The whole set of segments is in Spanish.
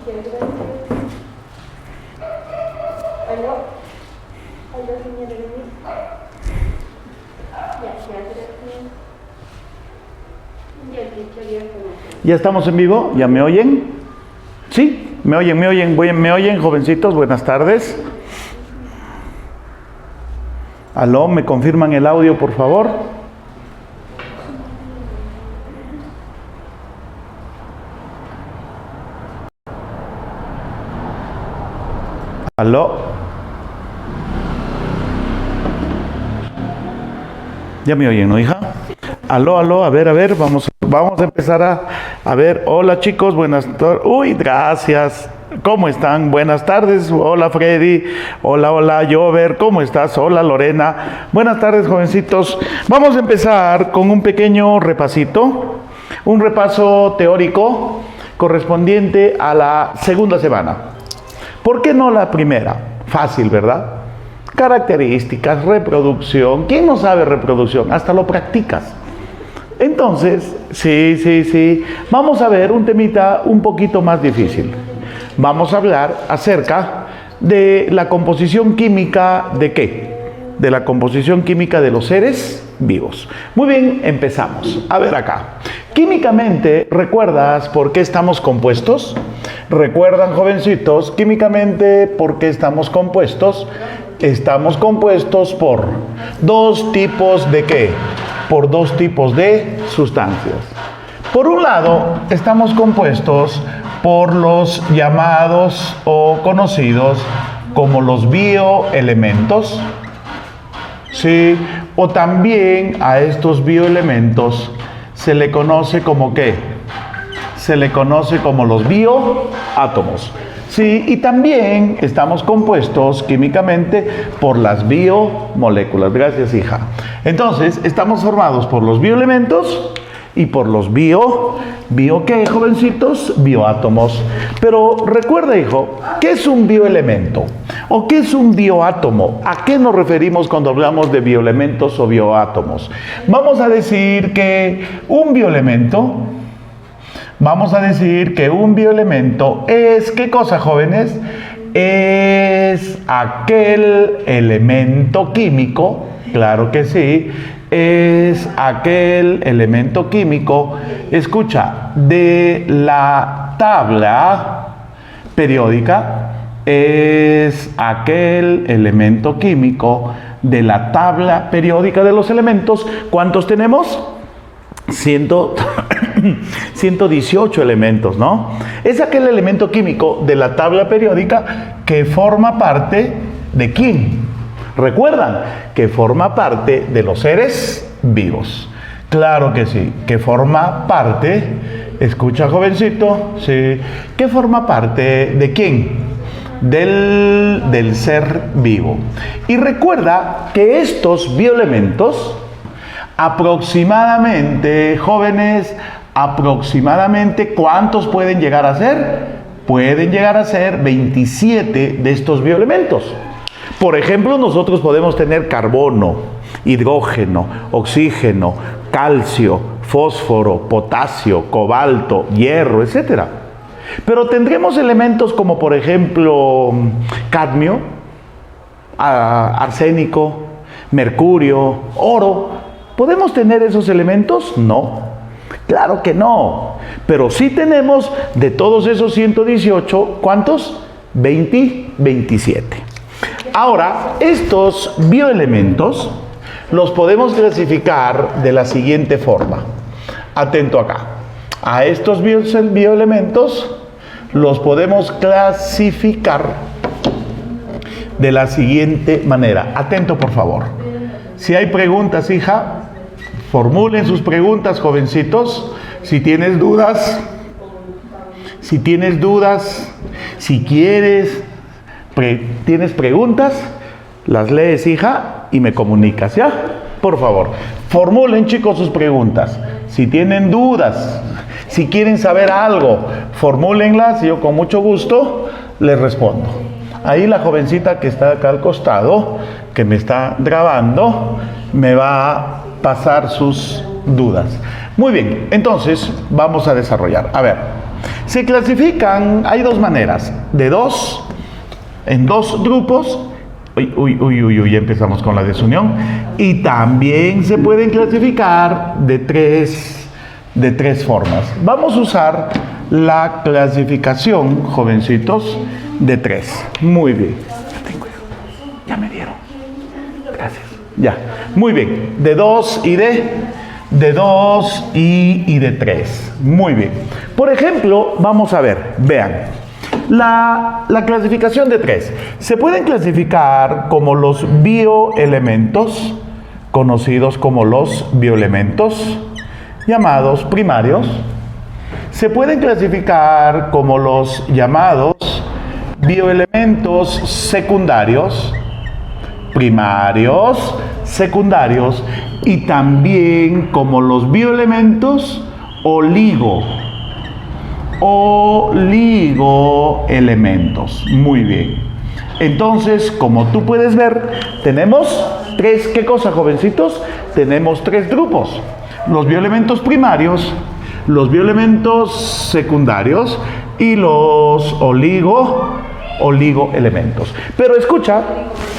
Ya, gracias. ¿Aló? ¿Aló, señora Denise? Ya, gracias. Ya, dicho, ya conozco. ¿Ya estamos en vivo? ¿Ya me oyen? ¿Sí? ¿Me oyen? ¿Me oyen, jovencitos? Buenas tardes. ¿Aló? ¿Me confirman el audio, por favor? ¿Aló? ¿Ya me oyen, no, hija? Aló, a ver, vamos a empezar a ver. Hola, chicos, buenas tardes. Uy, gracias. ¿Cómo están? Buenas tardes. Hola, Freddy. Hola, Jover. ¿Cómo estás? Hola, Lorena. Buenas tardes, jovencitos. Vamos a empezar con un pequeño repasito, un repaso teórico correspondiente a la segunda semana. ¿Por qué no la primera? Fácil, ¿verdad? Características, reproducción. ¿Quién no sabe reproducción? Hasta lo practicas. Entonces, sí. Vamos a ver un temita un poquito más difícil. Vamos a hablar acerca de la composición química ¿de qué? De la composición química de los seres vivos. Muy bien, empezamos. A ver acá. Químicamente, ¿recuerdas por qué estamos compuestos? ¿Recuerdan, jovencitos, químicamente por qué estamos compuestos? Estamos compuestos por dos tipos ¿de qué? Por dos tipos de sustancias. Por un lado, estamos compuestos por los llamados o conocidos como los bioelementos, ¿sí? O también a estos bioelementos se le conoce como ¿qué? Se le conoce como los bioátomos. Sí, y también estamos compuestos químicamente por las biomoléculas. Gracias, hija. Entonces, estamos formados por los bioelementos y por los ¿bio qué, jovencitos? Bioátomos. Pero recuerda, hijo, ¿qué es un bioelemento? ¿O qué es un bioátomo? ¿A qué nos referimos cuando hablamos de bioelementos o bioátomos? Vamos a decir que un bioelemento es, ¿qué cosa, jóvenes? Es aquel elemento químico, claro que sí, es aquel elemento químico, escucha, de la tabla periódica, es aquel elemento químico de la tabla periódica de los elementos. ¿Cuántos tenemos? 118 elementos, ¿no? Es aquel elemento químico de la tabla periódica que forma parte ¿de quién? ¿Recuerdan? Que forma parte de los seres vivos. Claro que sí, que forma parte, escucha, jovencito, sí, que forma parte ¿de quién? Del ser vivo. Y recuerda que estos bioelementos aproximadamente, jóvenes, ¿cuántos pueden llegar a ser? Pueden llegar a ser 27 de estos bioelementos. Por ejemplo, nosotros podemos tener carbono, hidrógeno, oxígeno, calcio, fósforo, potasio, cobalto, hierro, etc. Pero tendremos elementos como, por ejemplo, cadmio, arsénico, mercurio, oro. ¿Podemos tener esos elementos? No, claro que no. Pero sí tenemos de todos esos 118, ¿cuántos? 27. Ahora, estos bioelementos los podemos clasificar de la siguiente forma. Atento acá. A estos bioelementos los podemos clasificar de la siguiente manera. Atento, por favor. Si hay preguntas, hija, formulen sus preguntas, jovencitos. Si tienes dudas, si tienes preguntas, las lees, hija, y me comunicas, ¿ya? Por favor, formulen, chicos, sus preguntas. Si tienen dudas, si quieren saber algo, formúlenlas y yo con mucho gusto les respondo. Ahí la jovencita que está acá al costado, que me está grabando, me va a pasar sus dudas. Muy bien, entonces vamos a desarrollar. A ver, Se clasifican, hay dos maneras, en dos grupos. Ya empezamos con la desunión. Y también se pueden clasificar de tres formas. Vamos a usar la clasificación, jovencitos, de 3. Muy bien. Ya me dieron. Gracias. Ya. Muy bien. De 2 y de 2 y de 3. Muy bien. Por ejemplo, vamos a ver. Vean. La clasificación de 3. Se pueden clasificar como los bioelementos, conocidos como los bioelementos, llamados primarios. Se pueden clasificar como los llamados bioelementos secundarios, primarios, secundarios, y también como los bioelementos oligoelementos. Muy bien. Entonces, como tú puedes ver, tenemos tres, ¿qué cosa, jovencitos? Tenemos 3 grupos. Los bioelementos primarios, los bioelementos secundarios y los oligoelementos. Pero escucha,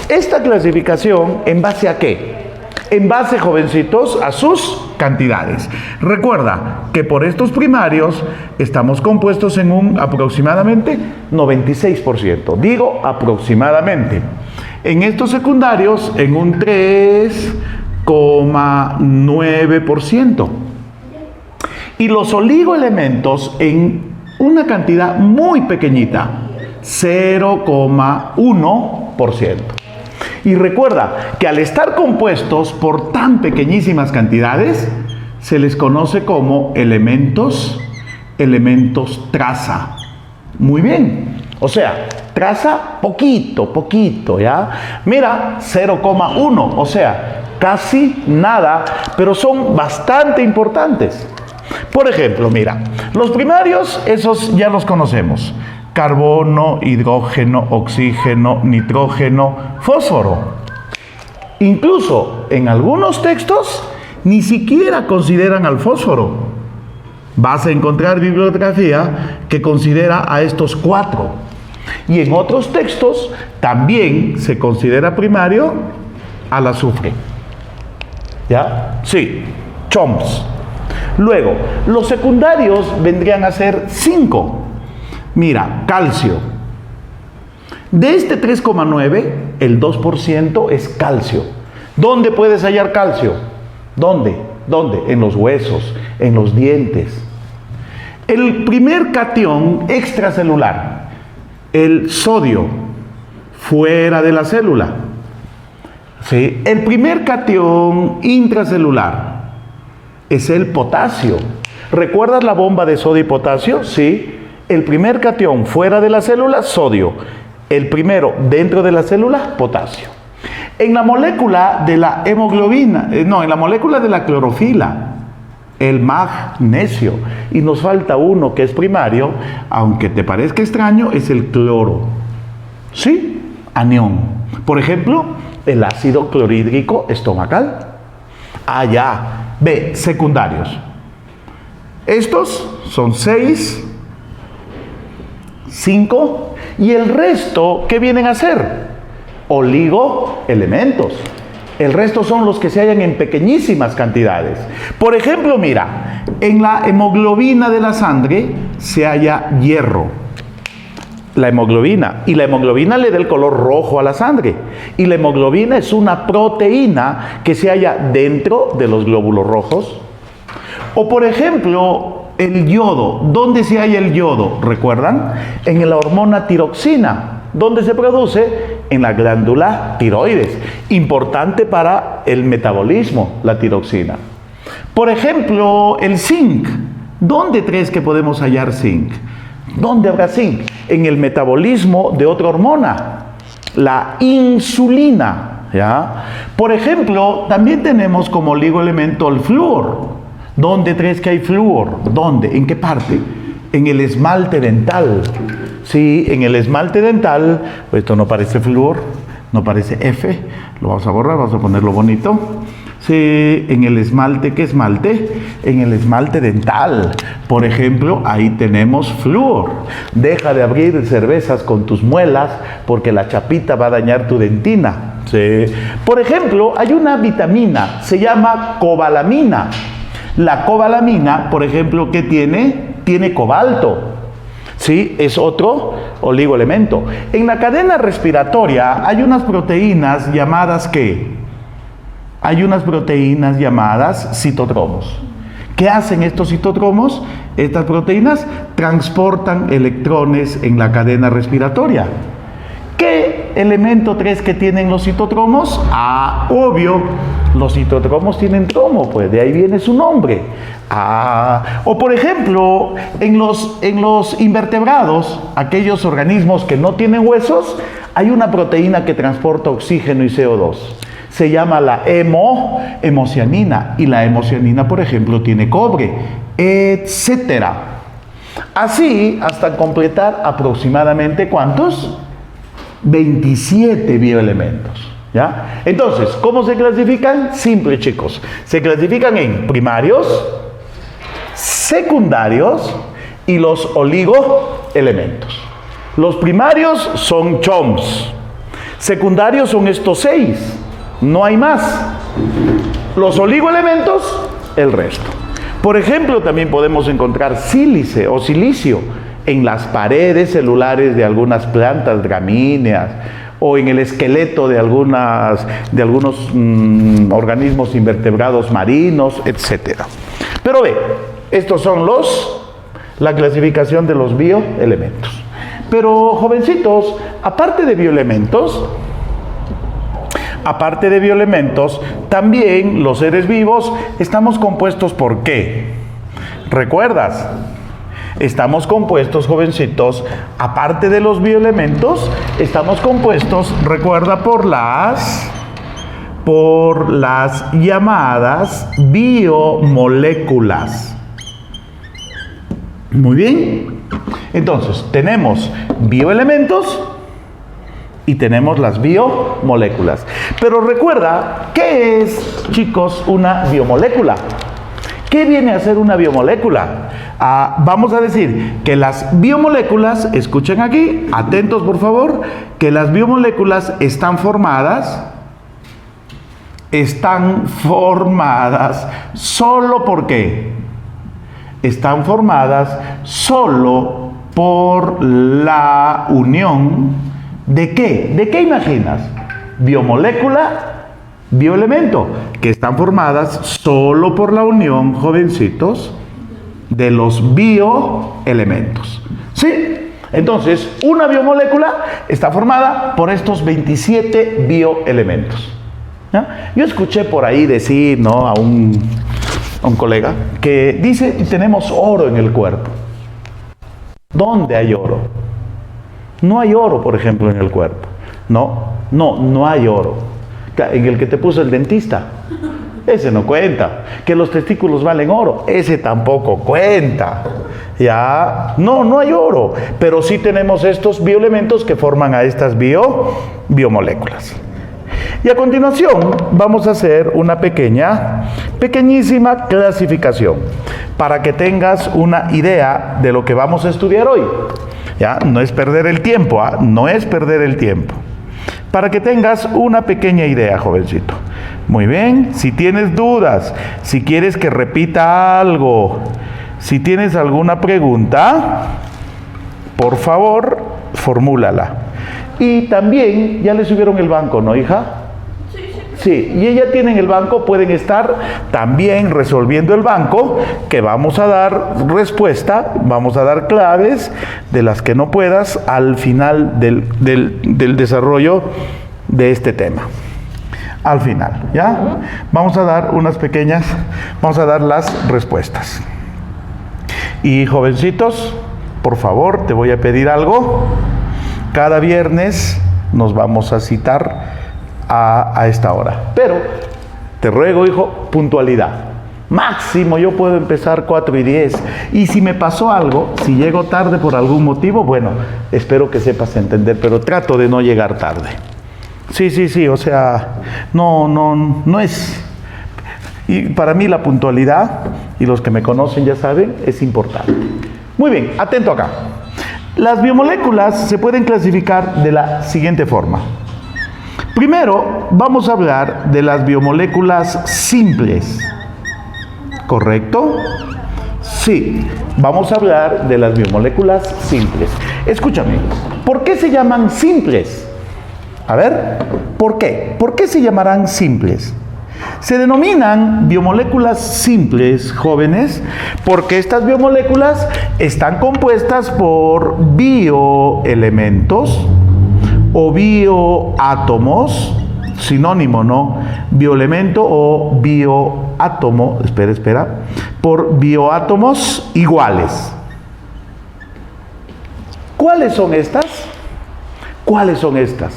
esta clasificación, ¿en base a qué? En base, jovencitos, a sus cantidades. Recuerda que por estos primarios estamos compuestos en un aproximadamente 96%. Digo aproximadamente. En estos secundarios en un 3,9%. Y los oligoelementos en una cantidad muy pequeñita, 0,1%. Y recuerda que al estar compuestos por tan pequeñísimas cantidades, se les conoce como elementos traza. Muy bien. O sea, traza poquito, ¿ya? Mira, 0,1, o sea, casi nada, pero son bastante importantes. Por ejemplo, mira, los primarios, esos ya los conocemos. Carbono, hidrógeno, oxígeno, nitrógeno, fósforo. Incluso en algunos textos ni siquiera consideran al fósforo. Vas a encontrar bibliografía que considera a estos 4. Y en otros textos también se considera primario al azufre. ¿Ya? Sí, CHOMS. Luego, los secundarios vendrían a ser 5. Mira, calcio. De este 3,9, el 2% es calcio. ¿Dónde puedes hallar calcio? ¿Dónde? En los huesos, en los dientes. El primer catión extracelular, el sodio, fuera de la célula. ¿Sí? El primer catión intracelular es el potasio. ¿Recuerdas la bomba de sodio y potasio? Sí. El primer catión fuera de la célula, sodio. El primero dentro de la célula, potasio. En la molécula de la hemoglobina, en la molécula de la clorofila, el magnesio. Y nos falta uno que es primario, aunque te parezca extraño, es el cloro. ¿Sí? Anión. Por ejemplo, el ácido clorhídrico estomacal. Ya. B, secundarios. Estos son 6, 5, y el resto, ¿qué vienen a ser? Oligoelementos. El resto son los que se hallan en pequeñísimas cantidades. Por ejemplo, mira, en la hemoglobina de la sangre se halla hierro. La hemoglobina. Y la hemoglobina le da el color rojo a la sangre. Y la hemoglobina es una proteína que se halla dentro de los glóbulos rojos. O por ejemplo, el yodo. ¿Dónde se halla el yodo? ¿Recuerdan? En la hormona tiroxina. ¿Dónde se produce? En la glándula tiroides. Importante para el metabolismo, la tiroxina. Por ejemplo, el zinc. ¿Dónde crees que podemos hallar zinc? ¿Dónde habrá zinc? En el metabolismo de otra hormona, la insulina. ¿Ya? Por ejemplo, también tenemos como oligoelemento el flúor. ¿Dónde crees que hay flúor? ¿Dónde? ¿En qué parte? En el esmalte dental. Sí, en el esmalte dental, esto no parece flúor, no parece F, lo vamos a borrar, vamos a ponerlo bonito. Sí, en el esmalte, ¿qué esmalte? En el esmalte dental. Por ejemplo, ahí tenemos flúor. Deja de abrir cervezas con tus muelas porque la chapita va a dañar tu dentina. Sí. Por ejemplo, hay una vitamina, se llama cobalamina. La cobalamina, por ejemplo, ¿qué tiene? Tiene cobalto. Sí, es otro oligoelemento. En la cadena respiratoria hay unas proteínas llamadas ¿qué? Hay unas proteínas llamadas citotromos. ¿Qué hacen estos citotromos? Estas proteínas transportan electrones en la cadena respiratoria. ¿Qué elemento crees que tienen los citotromos? Ah, obvio, los citotromos tienen tromo, pues de ahí viene su nombre. O por ejemplo, en los invertebrados, aquellos organismos que no tienen huesos, hay una proteína que transporta oxígeno y CO2. Se llama la hemocianina, y la hemocianina, por ejemplo, tiene cobre, etcétera. Así, hasta completar aproximadamente, ¿cuántos? 27 bioelementos, ¿ya? Entonces, ¿cómo se clasifican? Simple, chicos. Se clasifican en primarios, secundarios y los oligoelementos. Los primarios son CHOMS. Secundarios son estos 6. No hay más. Los oligoelementos, el resto. Por ejemplo, también podemos encontrar sílice o silicio en las paredes celulares de algunas plantas gramíneas o en el esqueleto de algunos organismos invertebrados marinos, etc. Pero ve, estos son la clasificación de los bioelementos. Pero, jovencitos, aparte de bioelementos, también los seres vivos estamos compuestos ¿por qué? ¿Recuerdas? Estamos compuestos, jovencitos, aparte de los bioelementos, estamos compuestos, recuerda, por las llamadas biomoléculas. Muy bien. Entonces, tenemos bioelementos y tenemos las biomoléculas. Pero recuerda, ¿qué es, chicos, una biomolécula? ¿Qué viene a ser una biomolécula? Vamos a decir que las biomoléculas, escuchen aquí, atentos por favor, que las biomoléculas están formadas solo ¿por qué? Están formadas solo por la unión ¿de qué? ¿De qué imaginas? Biomolécula, bioelemento, que están formadas solo por la unión, jovencitos, de los bioelementos. ¿Sí? Entonces, una biomolécula está formada por estos 27 bioelementos. ¿Ya? Yo escuché por ahí decir, ¿no?, a un colega que dice: tenemos oro en el cuerpo. ¿Dónde hay oro? No hay oro, por ejemplo, en el cuerpo. No hay oro. En el que te puso el dentista, ese no cuenta. Que los testículos valen oro, ese tampoco cuenta. Ya, no hay oro, pero sí tenemos estos bioelementos que forman a estas biomoléculas. Y a continuación vamos a hacer una pequeñísima clasificación para que tengas una idea de lo que vamos a estudiar hoy. Ya, no es perder el tiempo, no es perder el tiempo. Para que tengas una pequeña idea, jovencito. Muy bien, si tienes dudas, si quieres que repita algo, si tienes alguna pregunta, por favor, formúlala. Y también, ya le subieron el banco, ¿no, hija? Sí, y ella tiene en el banco, pueden estar también resolviendo el banco, que vamos a dar respuesta, vamos a dar claves de las que no puedas al final del desarrollo de este tema. Al final, ¿ya? Vamos a dar vamos a dar las respuestas. Y jovencitos, por favor, te voy a pedir algo. Cada viernes nos vamos a citar a esta hora. Pero te ruego, hijo, puntualidad. Máximo yo puedo empezar 4:10. Y si me pasó algo, si llego tarde por algún motivo, bueno, espero que sepas entender, pero trato de no llegar tarde. Sí, o sea, no es Y para mí la puntualidad, y los que me conocen ya saben, es importante. Muy bien, atento acá. Las biomoléculas se pueden clasificar de la siguiente forma. Primero, vamos a hablar de las biomoléculas simples. ¿Correcto? Sí, vamos a hablar de las biomoléculas simples. Escúchame, ¿por qué se llaman simples? A ver, ¿por qué? ¿Por qué se llamarán simples? Se denominan biomoléculas simples, jóvenes, porque estas biomoléculas están compuestas por bioelementos o bioátomos, sinónimo, ¿no? Bioelemento o bioátomo, espera, por bioátomos iguales. ¿Cuáles son estas? ¿Cuáles son estas?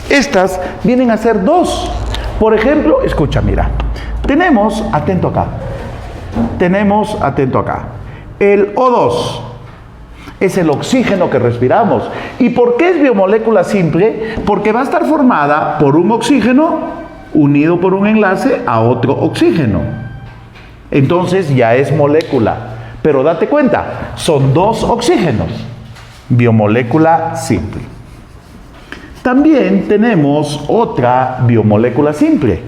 Estas vienen a ser dos. Por ejemplo, escucha, mira, tenemos, atento acá, el O2 es el oxígeno que respiramos. ¿Y por qué es biomolécula simple? Porque va a estar formada por un oxígeno unido por un enlace a otro oxígeno. Entonces ya es molécula. Pero date cuenta, son dos oxígenos. Biomolécula simple. También tenemos otra biomolécula simple.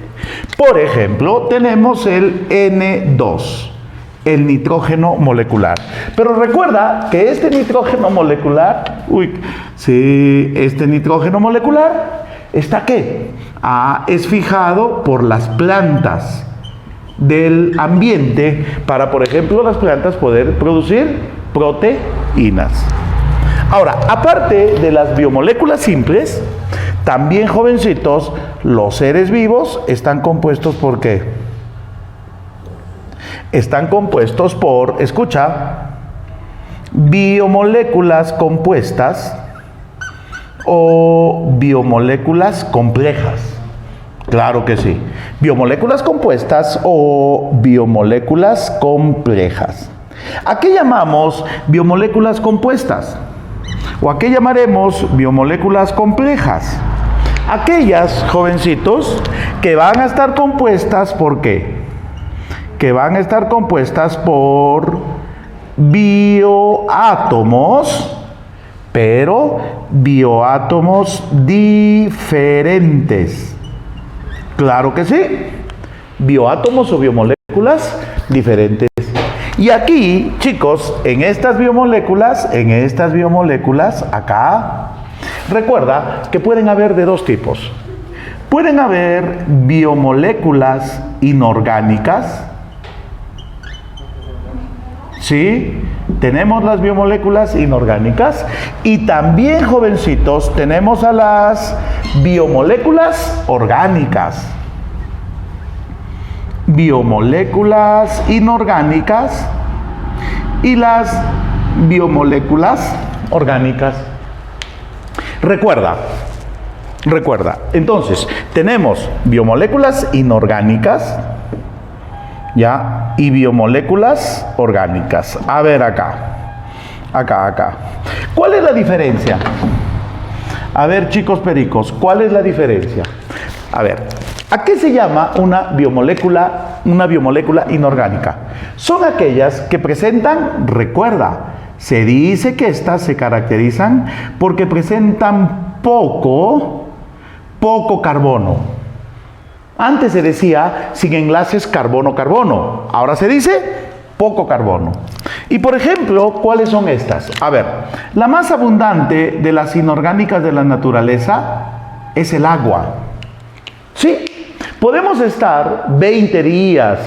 Por ejemplo, tenemos el N2, el nitrógeno molecular. Pero recuerda que este nitrógeno molecular, este nitrógeno molecular, ¿está qué? Es fijado por las plantas del ambiente para, por ejemplo, las plantas poder producir proteínas. Ahora, aparte de las biomoléculas simples, también, jovencitos, los seres vivos están compuestos ¿por qué? Están compuestos por, escucha, biomoléculas compuestas o biomoléculas complejas. Claro que sí. Biomoléculas compuestas o biomoléculas complejas. ¿A qué llamamos biomoléculas compuestas? ¿O a qué llamaremos biomoléculas complejas? Aquellas, jovencitos, que van a estar compuestas ¿por qué? Que van a estar compuestas por bioátomos, pero bioátomos diferentes. Claro que sí. Bioátomos o biomoléculas diferentes. Y aquí, chicos, en estas biomoléculas, acá, recuerda que pueden haber de dos tipos. Pueden haber biomoléculas inorgánicas. ¿Sí? Tenemos las biomoléculas inorgánicas. Y también, jovencitos, tenemos a las biomoléculas orgánicas. Biomoléculas inorgánicas y las biomoléculas orgánicas. Recuerda, entonces, tenemos biomoléculas inorgánicas, ¿ya? Y biomoléculas orgánicas. A ver acá. ¿Cuál es la diferencia? A ver, chicos pericos, ¿cuál es la diferencia? A ver, ¿a qué se llama una biomolécula inorgánica? Son aquellas que presentan, recuerda, se dice que estas se caracterizan porque presentan poco carbono. Antes se decía sin enlaces carbono-carbono. Ahora se dice poco carbono. Y por ejemplo, ¿cuáles son estas? A ver, la más abundante de las inorgánicas de la naturaleza es el agua. Sí, podemos estar 20 días,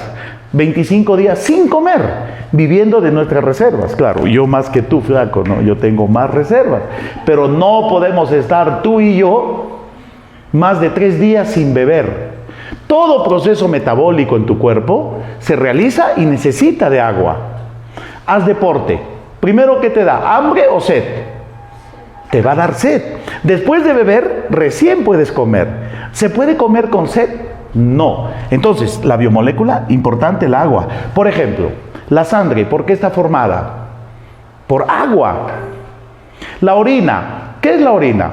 25 días sin comer, viviendo de nuestras reservas. Claro, yo más que tú, flaco, ¿no? Yo tengo más reservas. Pero no podemos estar tú y yo más de 3 días sin beber. Todo proceso metabólico en tu cuerpo se realiza y necesita de agua. Haz deporte. Primero, ¿qué te da? ¿Hambre o sed? Te va a dar sed. Después de beber, recién puedes comer. ¿Se puede comer con sed? No. Entonces, la biomolécula, importante, el agua. Por ejemplo, la sangre, ¿por qué está formada? Por agua. La orina, ¿qué es la orina?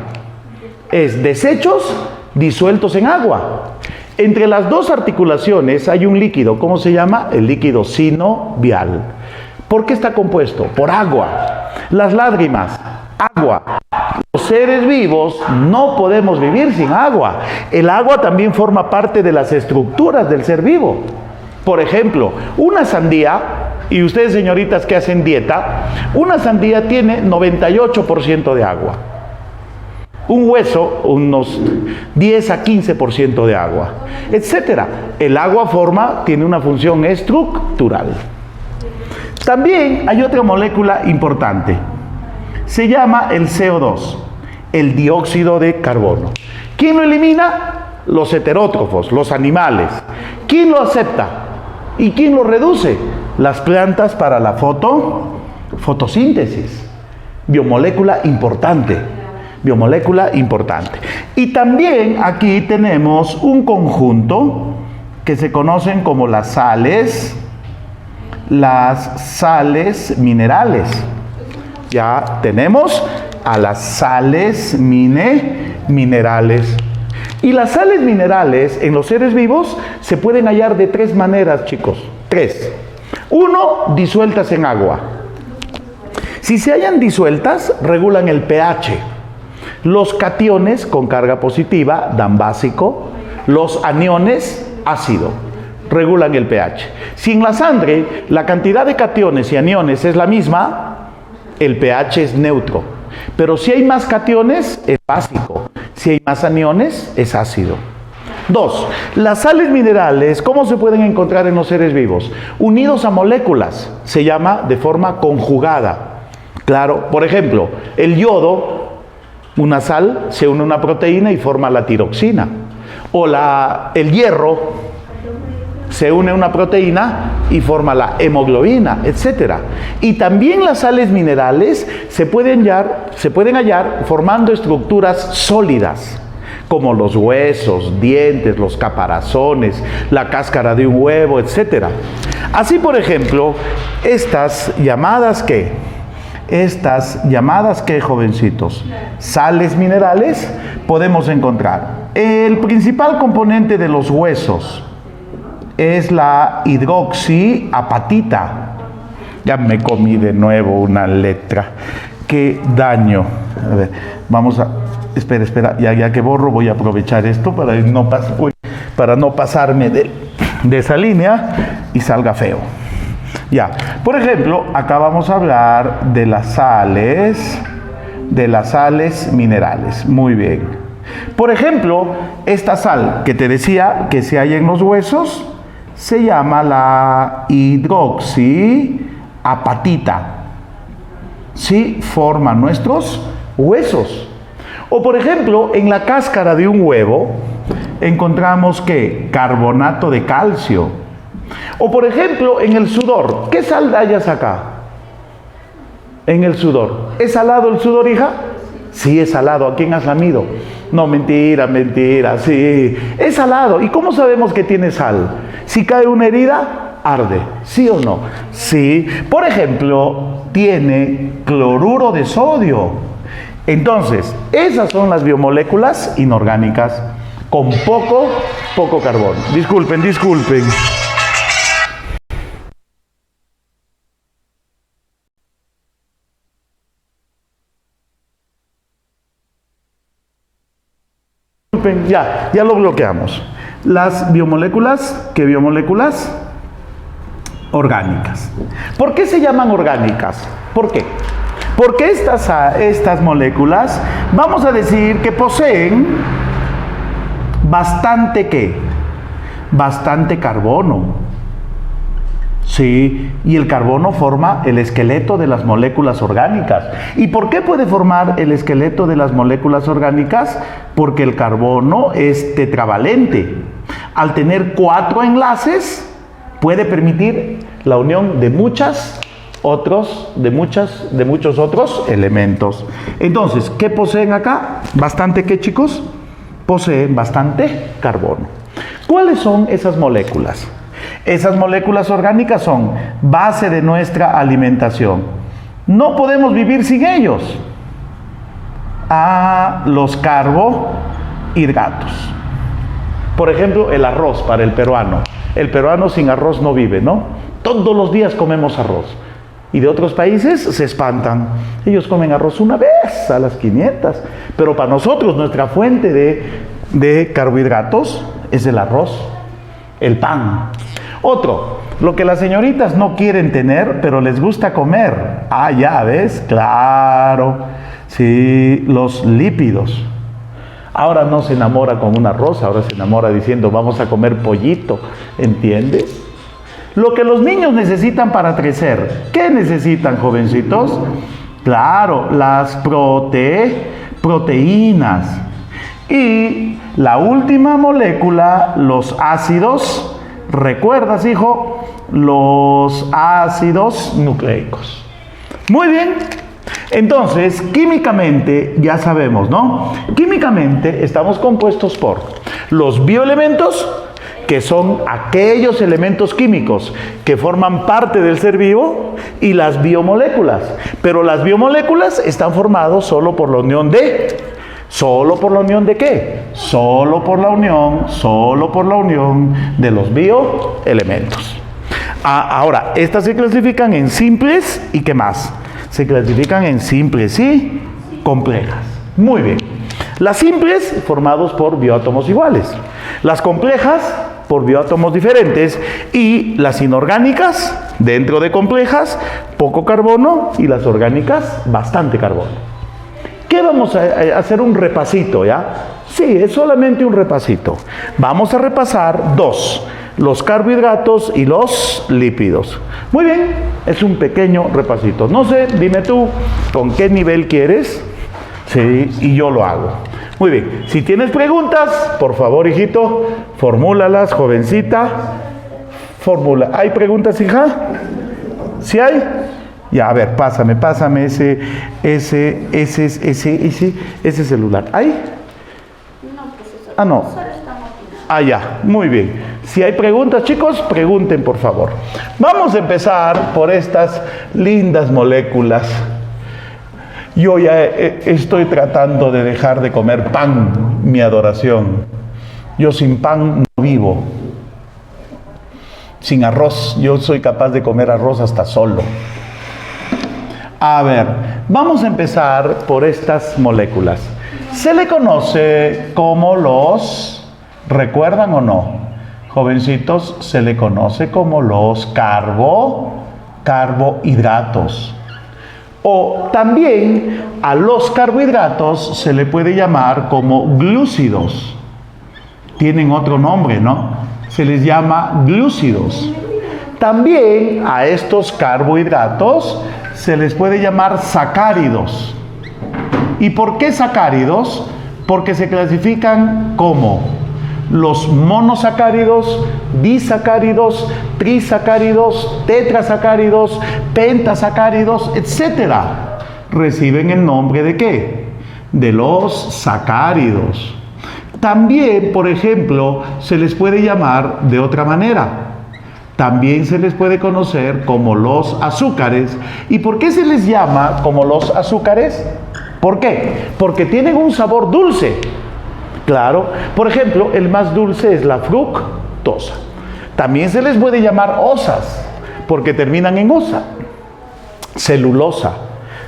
Es desechos disueltos en agua. Entre las dos articulaciones hay un líquido, ¿cómo se llama? El líquido sinovial. ¿Por qué está compuesto? Por agua. Las lágrimas, agua. Los seres vivos no podemos vivir sin agua. El agua también forma parte de las estructuras del ser vivo. Por ejemplo, una sandía, y ustedes señoritas que hacen dieta, una sandía tiene 98% de agua. Un hueso, unos 10 a 15% de agua, etcétera. El agua tiene una función estructural. También hay otra molécula importante. Se llama el CO2, el dióxido de carbono. ¿Quién lo elimina? Los heterótrofos, los animales. ¿Quién lo acepta? ¿Y quién lo reduce? Las plantas para la fotosíntesis. Biomolécula importante. Biomolécula importante. Y también aquí tenemos un conjunto que se conocen como las sales minerales. Ya tenemos a las sales minerales. Y las sales minerales en los seres vivos se pueden hallar de tres maneras, chicos. Tres. Uno, disueltas en agua. Si se hallan disueltas, regulan el pH. Los cationes con carga positiva dan básico. Los aniones, ácido. Regulan el pH. Si en la sangre la cantidad de cationes y aniones es la misma, el pH es neutro. Pero si hay más cationes, es básico. Si hay más aniones, es ácido. 2. Las sales minerales, ¿cómo se pueden encontrar en los seres vivos? Unidos a moléculas. Se llama de forma conjugada. Claro, por ejemplo, el yodo, una sal, se une a una proteína y forma la tiroxina. O el hierro se une a una proteína y forma la hemoglobina, etc. Y también las sales minerales se pueden hallar formando estructuras sólidas, como los huesos, dientes, los caparazones, la cáscara de un huevo, etc. Así, por ejemplo, estas llamadas, jovencitos, sales minerales, podemos encontrar. El principal componente de los huesos es la hidroxiapatita. Ya me comí de nuevo una letra. ¡Qué daño! A ver, vamos a... Espera, ya que borro voy a aprovechar esto para no pasarme de esa línea y salga feo. Ya, por ejemplo, acá vamos a hablar de las sales minerales. Muy bien. Por ejemplo, esta sal que te decía que se halla en los huesos se llama la hidroxiapatita. Sí, forma nuestros huesos. O por ejemplo, en la cáscara de un huevo encontramos que carbonato de calcio. O por ejemplo, en el sudor. ¿Qué sal hallas acá? En el sudor. ¿Es salado el sudor, hija? Sí, es salado. ¿A quién has lamido? No, mentira, sí. Es salado. ¿Y cómo sabemos que tiene sal? Si cae una herida, arde. ¿Sí o no? Sí. Por ejemplo, tiene cloruro de sodio. Entonces, esas son las biomoléculas inorgánicas con poco carbono. Disculpen. Ya lo bloqueamos. Las biomoléculas, ¿qué biomoléculas? Orgánicas. ¿Por qué se llaman orgánicas? ¿Por qué? Porque estas moléculas, vamos a decir que poseen bastante carbono. Sí, y el carbono forma el esqueleto de las moléculas orgánicas. ¿Y por qué puede formar el esqueleto de las moléculas orgánicas? Porque el carbono es tetravalente. Al tener 4 enlaces, puede permitir la unión de muchos otros elementos. Entonces, ¿qué poseen acá? ¿Bastante qué, chicos? Poseen bastante carbono. ¿Cuáles son esas moléculas? Esas moléculas orgánicas son base de nuestra alimentación. No podemos vivir sin ellos. Los carbohidratos. Por ejemplo, el arroz para el peruano. El peruano sin arroz no vive, ¿no? Todos los días comemos arroz. Y de otros países se espantan. Ellos comen arroz una vez a las 500. Pero para nosotros nuestra fuente de carbohidratos es el arroz, el pan. Otro, lo que las señoritas no quieren tener, pero les gusta comer. Ah, ya ves, claro. Sí, los lípidos. Ahora no se enamora con un arroz, ahora se enamora diciendo vamos a comer pollito, ¿entiendes? Lo que los niños necesitan para crecer. ¿Qué necesitan, jovencitos? Claro, las proteínas. Y la última molécula, los ácidos. ¿Recuerdas, hijo? Los ácidos nucleicos. Muy bien. Entonces, químicamente, ya sabemos, ¿no? Químicamente estamos compuestos por los bioelementos, que son aquellos elementos químicos que forman parte del ser vivo, y las biomoléculas. Pero las biomoléculas están formadas solo por la unión de... ¿Solo por la unión de qué? Solo por la unión de los bioelementos. Ahora, estas se clasifican en simples y ¿qué más? Se clasifican en simples y complejas. Muy bien. Las simples formados por bioátomos iguales. Las complejas por bioátomos diferentes. Y las inorgánicas, dentro de complejas, poco carbono, y las orgánicas, bastante carbono. ¿Qué vamos a hacer? Un repasito, ¿ya? Sí, es solamente un repasito. Vamos a repasar dos: los carbohidratos y los lípidos. Muy bien, es un pequeño repasito. No sé, dime tú, ¿con qué nivel quieres? Sí, y yo lo hago. Muy bien, si tienes preguntas, por favor, hijito, formúlalas, jovencita. Formula. ¿Hay preguntas, hija? ¿Sí hay? Ya, a ver, pásame ese celular. ¿Hay? No, profesor. Ah, no. Solo estamos opinando. Ah, ya, muy bien. Si hay preguntas, chicos, pregunten, por favor. Vamos a empezar por estas lindas moléculas. Yo ya estoy tratando de dejar de comer pan, mi adoración. Yo sin pan no vivo. Sin arroz, yo soy capaz de comer arroz hasta solo. A ver, vamos a empezar por estas moléculas. Se le conoce como los, ¿recuerdan o no? Jovencitos, se le conoce como los carbohidratos. O también a los carbohidratos se le puede llamar como glúcidos. Tienen otro nombre, ¿no? Se les llama glúcidos. También a estos carbohidratos se les puede llamar sacáridos. ¿Y por qué sacáridos? Porque se clasifican como los monosacáridos, disacáridos, trisacáridos, tetrasacáridos, pentasacáridos, etc. Reciben el nombre ¿de qué? De los sacáridos. También, por ejemplo, se les puede llamar de otra manera. También se les puede conocer como los azúcares. ¿Y por qué se les llama como los azúcares? ¿Por qué? Porque tienen un sabor dulce. Claro, por ejemplo, el más dulce es la fructosa. También se les puede llamar osas, porque terminan en osa. Celulosa,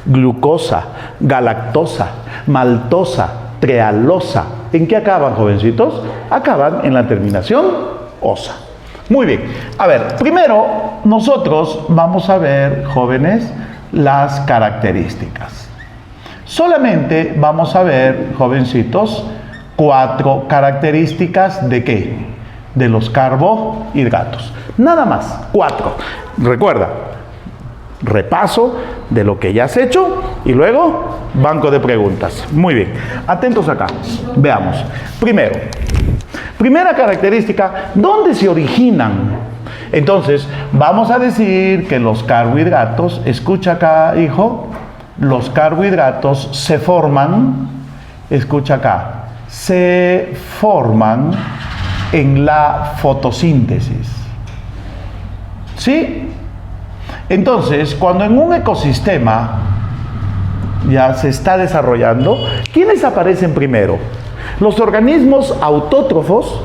glucosa, galactosa, maltosa, trealosa. ¿En qué acaban, jovencitos? Acaban en la terminación osa. Muy bien. A ver, primero nosotros vamos a ver, jóvenes, las características. Solamente vamos a ver, jovencitos, 4 características ¿de qué? De los carbohidratos. Nada más, 4. Recuerda, repaso de lo que ya has hecho y luego banco de preguntas. Muy bien, atentos acá. Veamos. Primero, primera característica, ¿dónde se originan? Entonces, vamos a decir que los carbohidratos, escucha acá, hijo, los carbohidratos se forman, escucha acá, se forman en la fotosíntesis. ¿Sí? Entonces, cuando en un ecosistema ya se está desarrollando, ¿quiénes aparecen primero? Los organismos autótrofos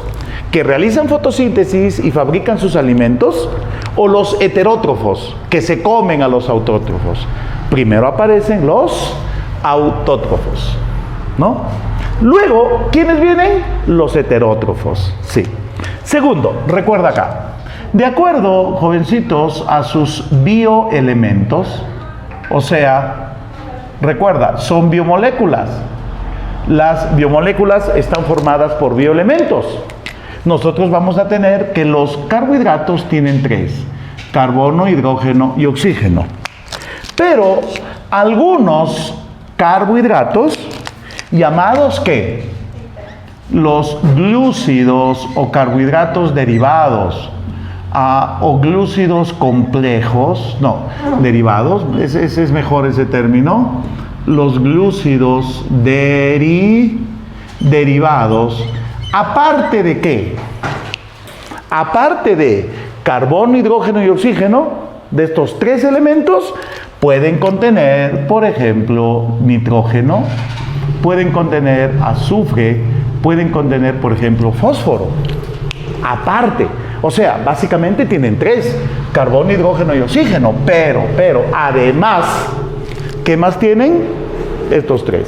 que realizan fotosíntesis y fabrican sus alimentos, o los heterótrofos, que se comen a los autótrofos? Primero aparecen los autótrofos, ¿no? Luego, ¿quiénes vienen? Los heterótrofos, sí. Segundo, recuerda acá, de acuerdo, jovencitos, a sus bioelementos, o sea, recuerda, son biomoléculas. Las biomoléculas están formadas por bioelementos. Nosotros vamos a tener que los carbohidratos tienen 3: carbono, hidrógeno y oxígeno. Pero algunos carbohidratos, llamados ¿qué? Los glúcidos o carbohidratos derivados, o glúcidos complejos, no, derivados, ese es mejor ese término. Los glúcidos derivados, aparte de ¿qué? Aparte de carbono, hidrógeno y oxígeno, de estos 3 elementos, pueden contener, por ejemplo, nitrógeno, pueden contener azufre, pueden contener, por ejemplo, fósforo. Aparte, o sea, básicamente tienen 3: carbono, hidrógeno y oxígeno, pero, además, ¿qué más tienen? Estos 3.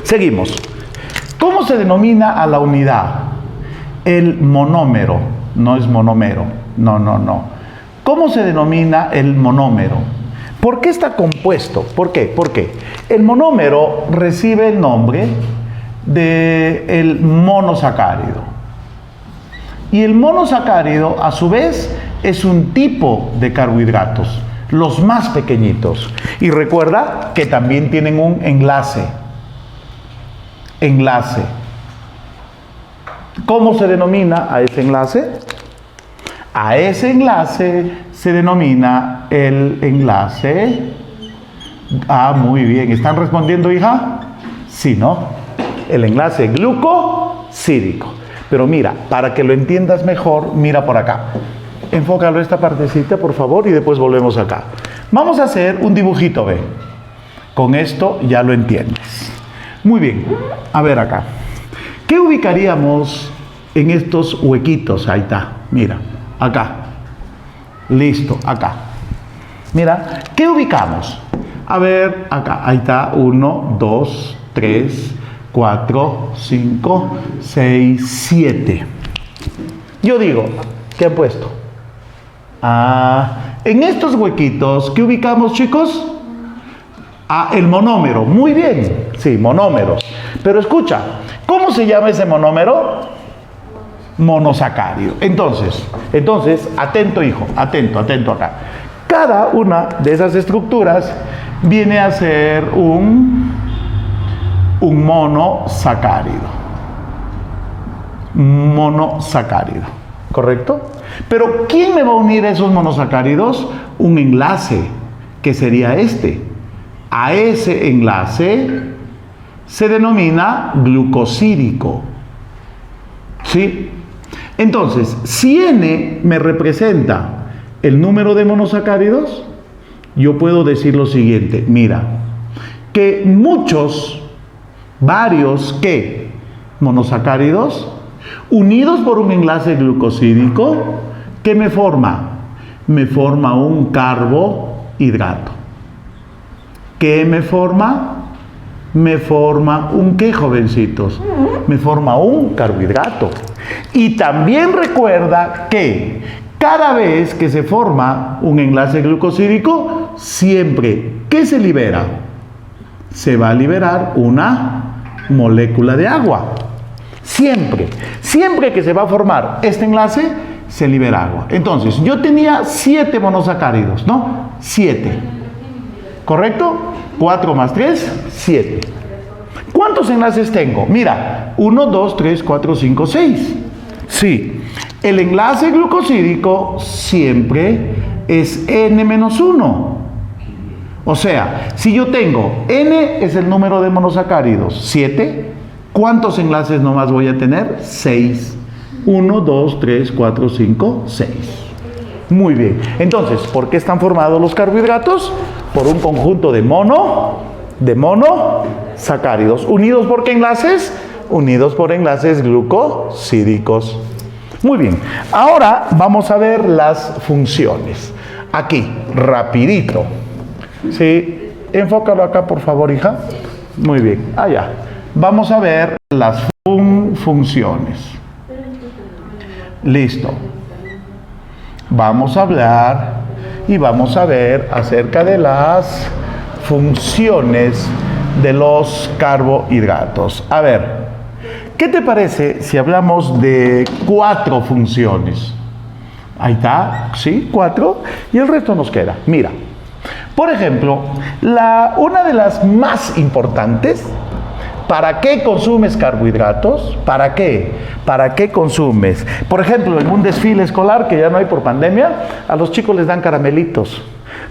Seguimos. ¿Cómo se denomina a la unidad? El monómero, no es monómero, no. ¿Cómo se denomina el monómero? ¿Por qué está compuesto? ¿Por qué? Porque el monómero recibe el nombre del monosacárido. Y el monosacárido, a su vez, es un tipo de carbohidratos, los más pequeñitos. Y recuerda que también tienen un enlace. ¿Cómo se denomina a ese enlace? A ese enlace se denomina el enlace... muy bien. ¿Están respondiendo, hija? Sí, ¿no? El enlace glucosídico. Pero mira, para que lo entiendas mejor, mira por acá. Enfócalo esta partecita, por favor, y después volvemos acá. Vamos a hacer un dibujito, ve. Con esto ya lo entiendes. Muy bien. A ver acá. ¿Qué ubicaríamos en estos huequitos? Ahí está. Mira, acá. Listo, acá. Mira, ¿qué ubicamos? A ver, acá. Ahí está. 1, 2, 3, 4, 5, 6, 7. Yo digo, ¿qué han puesto? En estos huequitos, ¿qué ubicamos, chicos? El monómero. Muy bien. Sí, monómeros. Pero escucha, ¿cómo se llama ese monómero? Monosacárido. Entonces, atento, hijo, atento acá. Cada una de esas estructuras viene a ser un monosacárido. ¿Correcto? Pero ¿quién me va a unir a esos monosacáridos? Un enlace, que sería este. A ese enlace se denomina glucosídico. ¿Sí? Entonces, si N me representa el número de monosacáridos, yo puedo decir lo siguiente. Mira, que varios, ¿qué? Monosacáridos unidos por un enlace glucosídico, ¿qué me forma? Me forma un carbohidrato. ¿Qué me forma? Me forma un ¿qué, jovencitos? Me forma un carbohidrato. Y también recuerda que cada vez que se forma un enlace glucosídico, siempre, ¿qué se libera? Se va a liberar una molécula de agua. Siempre que se va a formar este enlace, se libera agua. Entonces, yo tenía 7 monosacáridos, ¿no? 7. ¿Correcto? 4 más 3, 7. ¿Cuántos enlaces tengo? Mira, 1, 2, 3, 4, 5, 6. Sí, el enlace glucosídico siempre es N-1. O sea, si yo tengo N es el número de monosacáridos, 7, ¿cuántos enlaces nomás voy a tener? 6. 1, 2, 3, 4, 5, 6. Muy bien. Entonces, ¿por qué están formados los carbohidratos? Por un conjunto de monosacáridos. ¿Unidos por qué enlaces? unidos por enlaces glucosídicos. Muy bien, ahora vamos a ver las funciones. Aquí, rapidito. ¿Sí? Enfócalo acá, por favor, hija. Muy bien, allá. Vamos a ver las funciones. Listo. Vamos a hablar y vamos a ver acerca de las funciones de los carbohidratos. A ver, ¿qué te parece si hablamos de 4 funciones? Ahí está, ¿sí? 4. Y el resto nos queda. Mira, por ejemplo, una de las más importantes, ¿para qué consumes carbohidratos? ¿Para qué? ¿Para qué consumes? Por ejemplo, en un desfile escolar que ya no hay por pandemia, a los chicos les dan caramelitos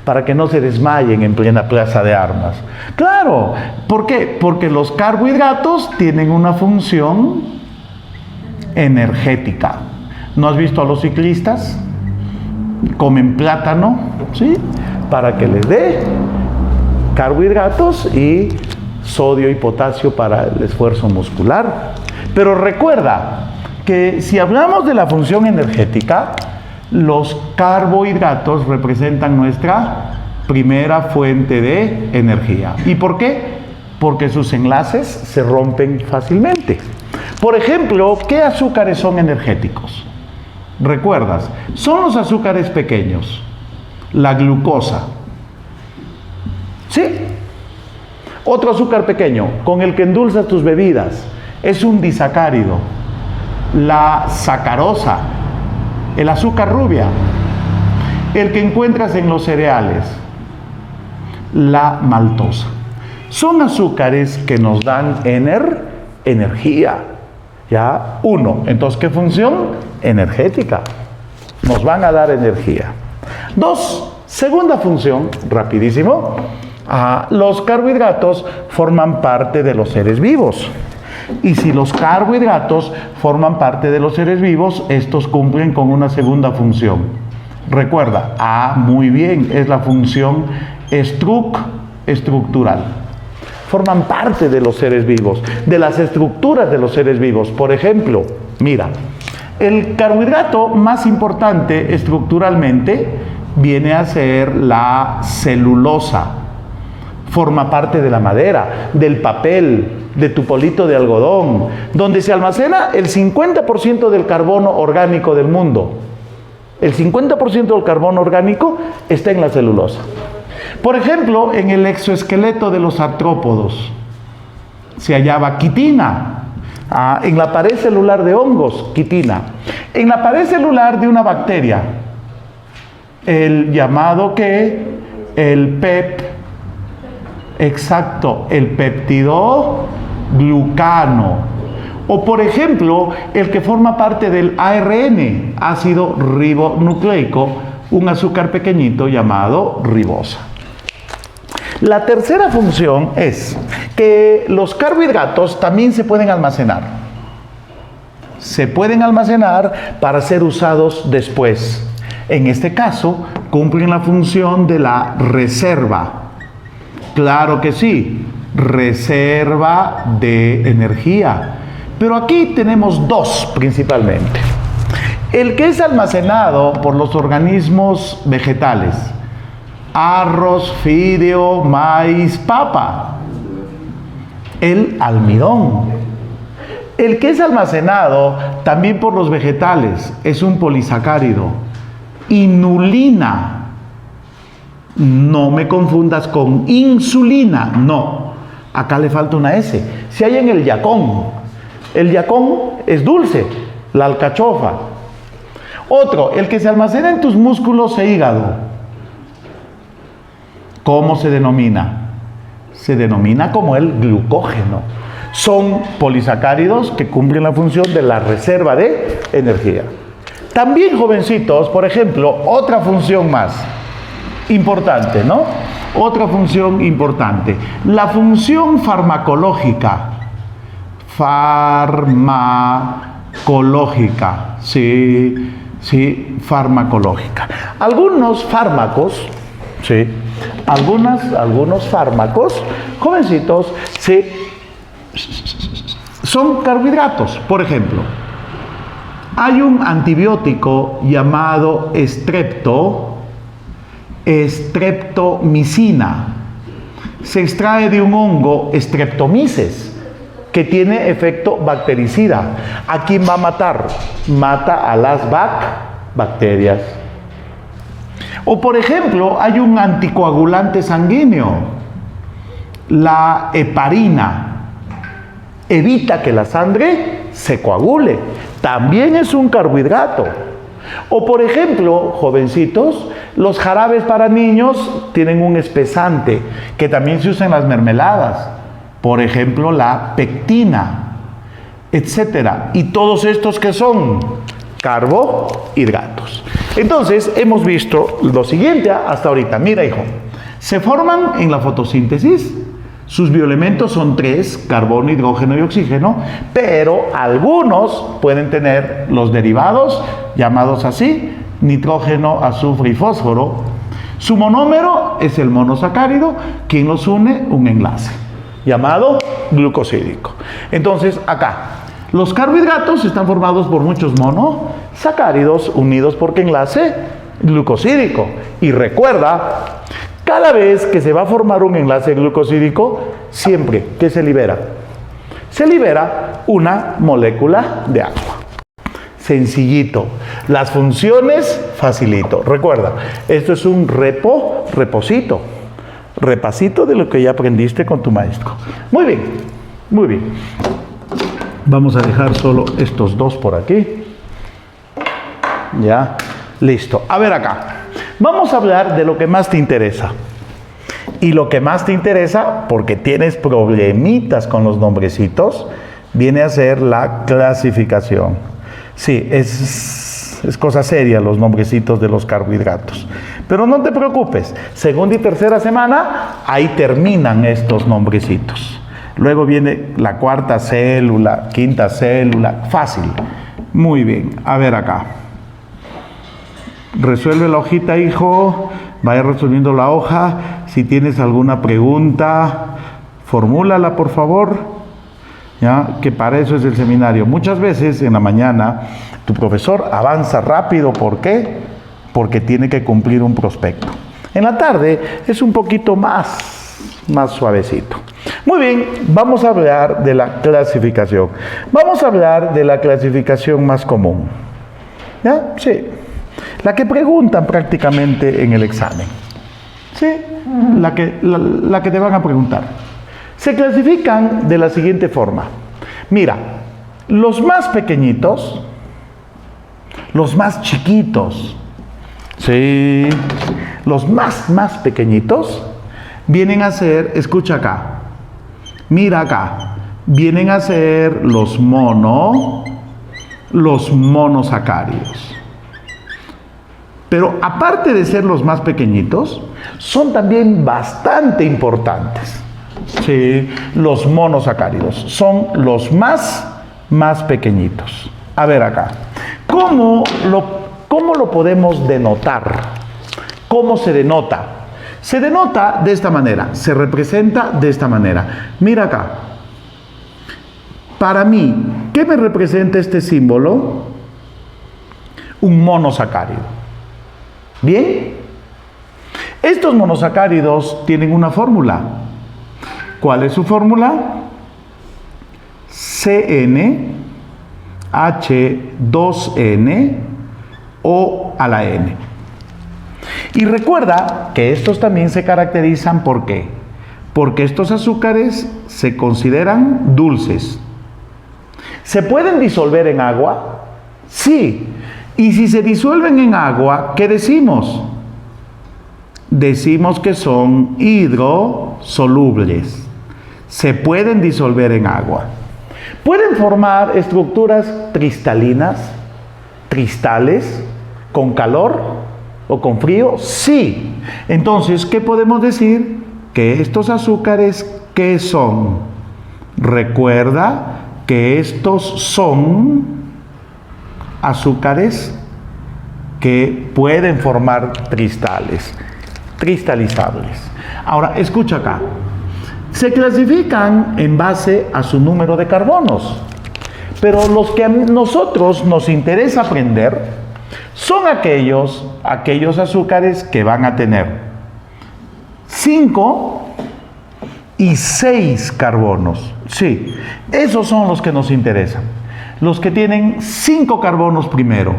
para que no se desmayen en plena plaza de armas. Claro, ¿por qué? Porque los carbohidratos tienen una función energética. ¿No has visto a los ciclistas? Comen plátano, ¿sí? Para que les dé carbohidratos y sodio y potasio para el esfuerzo muscular. Pero recuerda que si hablamos de la función energética, los carbohidratos representan nuestra primera fuente de energía. ¿Y por qué? Porque sus enlaces se rompen fácilmente. Por ejemplo, ¿qué azúcares son energéticos? ¿Recuerdas? Son los azúcares pequeños. La glucosa. ¿Sí? Otro azúcar pequeño con el que endulzas tus bebidas es un disacárido. La sacarosa, el azúcar rubia, el que encuentras en los cereales, la maltosa. Son azúcares que nos dan energía. ¿Ya? 1. Entonces, ¿qué función? Energética. Nos van a dar energía. 2. Segunda función, rapidísimo. Los carbohidratos forman parte de los seres vivos. Y si los carbohidratos forman parte de los seres vivos, estos cumplen con una segunda función. Recuerda, muy bien, es la función estructural. Forman parte de los seres vivos, de las estructuras de los seres vivos. Por ejemplo, mira, el carbohidrato más importante estructuralmente viene a ser la celulosa. Forma parte de la madera, del papel, de tu polito de algodón, donde se almacena el 50% del carbono orgánico del mundo. El 50% del carbono orgánico está en la celulosa. Por ejemplo, en el exoesqueleto de los artrópodos se hallaba quitina. En la pared celular de hongos, quitina. En la pared celular de una bacteria, el llamado el peptidoglucano. O por ejemplo, el que forma parte del ARN, ácido ribonucleico, un azúcar pequeñito llamado ribosa. La tercera función es que los carbohidratos también se pueden almacenar. Se pueden almacenar para ser usados después. En este caso, cumplen la función de la reserva. Claro que sí, reserva de energía. Pero aquí tenemos 2 principalmente. El que es almacenado por los organismos vegetales. Arroz, fideo, maíz, papa. El almidón. El que es almacenado también por los vegetales es un polisacárido. Inulina. No me confundas con insulina. No. Acá le falta una S. Si hay en el yacón. El yacón es dulce. La alcachofa. Otro, el que se almacena en tus músculos e hígado. ¿Cómo se denomina? Se denomina como el glucógeno. Son polisacáridos que cumplen la función de la reserva de energía. También, jovencitos, por ejemplo, otra función más importante, ¿no? Otra función importante. La función farmacológica. Farmacológica. Sí, farmacológica. Algunos fármacos, sí. Algunos fármacos, jovencitos, son carbohidratos. Por ejemplo, hay un antibiótico llamado streptomicina. Se extrae de un hongo Streptomyces, que tiene efecto bactericida. ¿A quién va a matar? Mata a las bacterias. O por ejemplo, hay un anticoagulante sanguíneo, la heparina. Evita que la sangre se coagule. También es un carbohidrato. O por ejemplo, jovencitos, los jarabes para niños tienen un espesante que también se usa en las mermeladas. Por ejemplo, la pectina, etcétera. Y todos estos que son carbohidratos. Entonces, hemos visto lo siguiente hasta ahorita. Mira, hijo, se forman en la fotosíntesis. Sus bioelementos son 3, carbono, hidrógeno y oxígeno, pero algunos pueden tener los derivados, llamados así, nitrógeno, azufre y fósforo. Su monómero es el monosacárido, quien los une, un enlace, llamado glucosídico. Entonces, acá, los carbohidratos están formados por muchos monosacáridos unidos por qué enlace glucosídico. Y recuerda, cada vez que se va a formar un enlace glucosídico, siempre, ¿qué se libera? Se libera una molécula de agua. Sencillito. Las funciones, facilito. Recuerda, esto es un repasito de lo que ya aprendiste con tu maestro. Muy bien, muy bien. Vamos a dejar solo estos dos por aquí. Ya, listo. A ver acá. Vamos a hablar de lo que más te interesa. Y lo que más te interesa, porque tienes problemitas con los nombrecitos, viene a ser la clasificación. Sí, es cosa seria los nombrecitos de los carbohidratos. Pero no te preocupes, segunda y tercera semana, ahí terminan estos nombrecitos. Luego viene la cuarta célula, quinta célula, fácil. Muy bien, a ver acá. Resuelve la hojita, hijo. Vaya resolviendo la hoja. Si tienes alguna pregunta, formúlala, por favor. ¿Ya? Que para eso es el seminario. Muchas veces en la mañana tu profesor avanza rápido. ¿Por qué? Porque tiene que cumplir un prospecto. En la tarde es un poquito más suavecito. Muy bien, vamos a hablar de la clasificación. Vamos a hablar de la clasificación más común. ¿Ya? Sí. La que preguntan prácticamente en el examen. ¿Sí? La que te van a preguntar. Se clasifican de la siguiente forma. Mira, los más pequeñitos, los más chiquitos, sí, los más pequeñitos, vienen a ser, escucha acá, mira acá, vienen a ser los monosacáridos. Pero aparte de ser los más pequeñitos, son también bastante importantes. Sí, los monosacáridos son los más pequeñitos. A ver acá, ¿cómo lo podemos denotar? ¿Cómo se denota? Se denota de esta manera, se representa de esta manera. Mira acá, para mí, ¿qué me representa este símbolo? Un monosacárido. ¿Bien? Estos monosacáridos tienen una fórmula. ¿Cuál es su fórmula? CnH2n O a la N. Y recuerda que estos también se caracterizan ¿por qué? Porque estos azúcares se consideran dulces. ¿Se pueden disolver en agua? Sí. Y si se disuelven en agua, ¿qué decimos? Decimos que son hidrosolubles. Se pueden disolver en agua. Pueden formar estructuras cristalinas, cristales, con calor o con frío. Sí. Entonces, ¿qué podemos decir? Que estos azúcares, ¿qué son? Recuerda que estos son azúcares que pueden formar cristales, cristalizables. Ahora, escucha acá. Se clasifican en base a su número de carbonos. Pero los que a nosotros nos interesa aprender son aquellos azúcares que van a tener 5 y 6 carbonos. Sí, esos son los que nos interesan. Los que tienen 5 carbonos primero.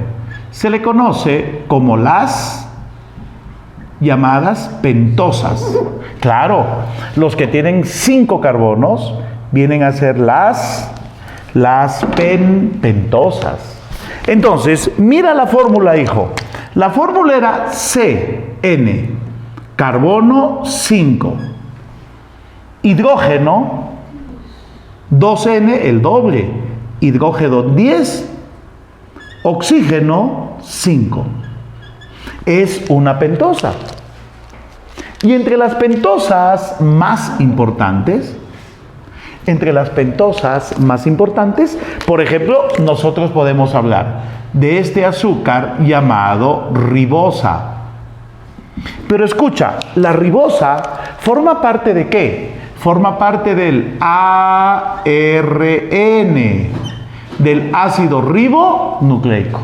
Se le conoce como las llamadas pentosas. Claro, los que tienen 5 carbonos vienen a ser las pentosas. Entonces, mira la fórmula, hijo. La fórmula era CN, carbono 5, hidrógeno 2N, el doble, hidrógeno 10, oxígeno 5. Es una pentosa. Y entre las pentosas más importantes, por ejemplo, nosotros podemos hablar de este azúcar llamado ribosa. Pero escucha, la ribosa forma parte ¿de qué? Forma parte del ARN, del ácido ribonucleico.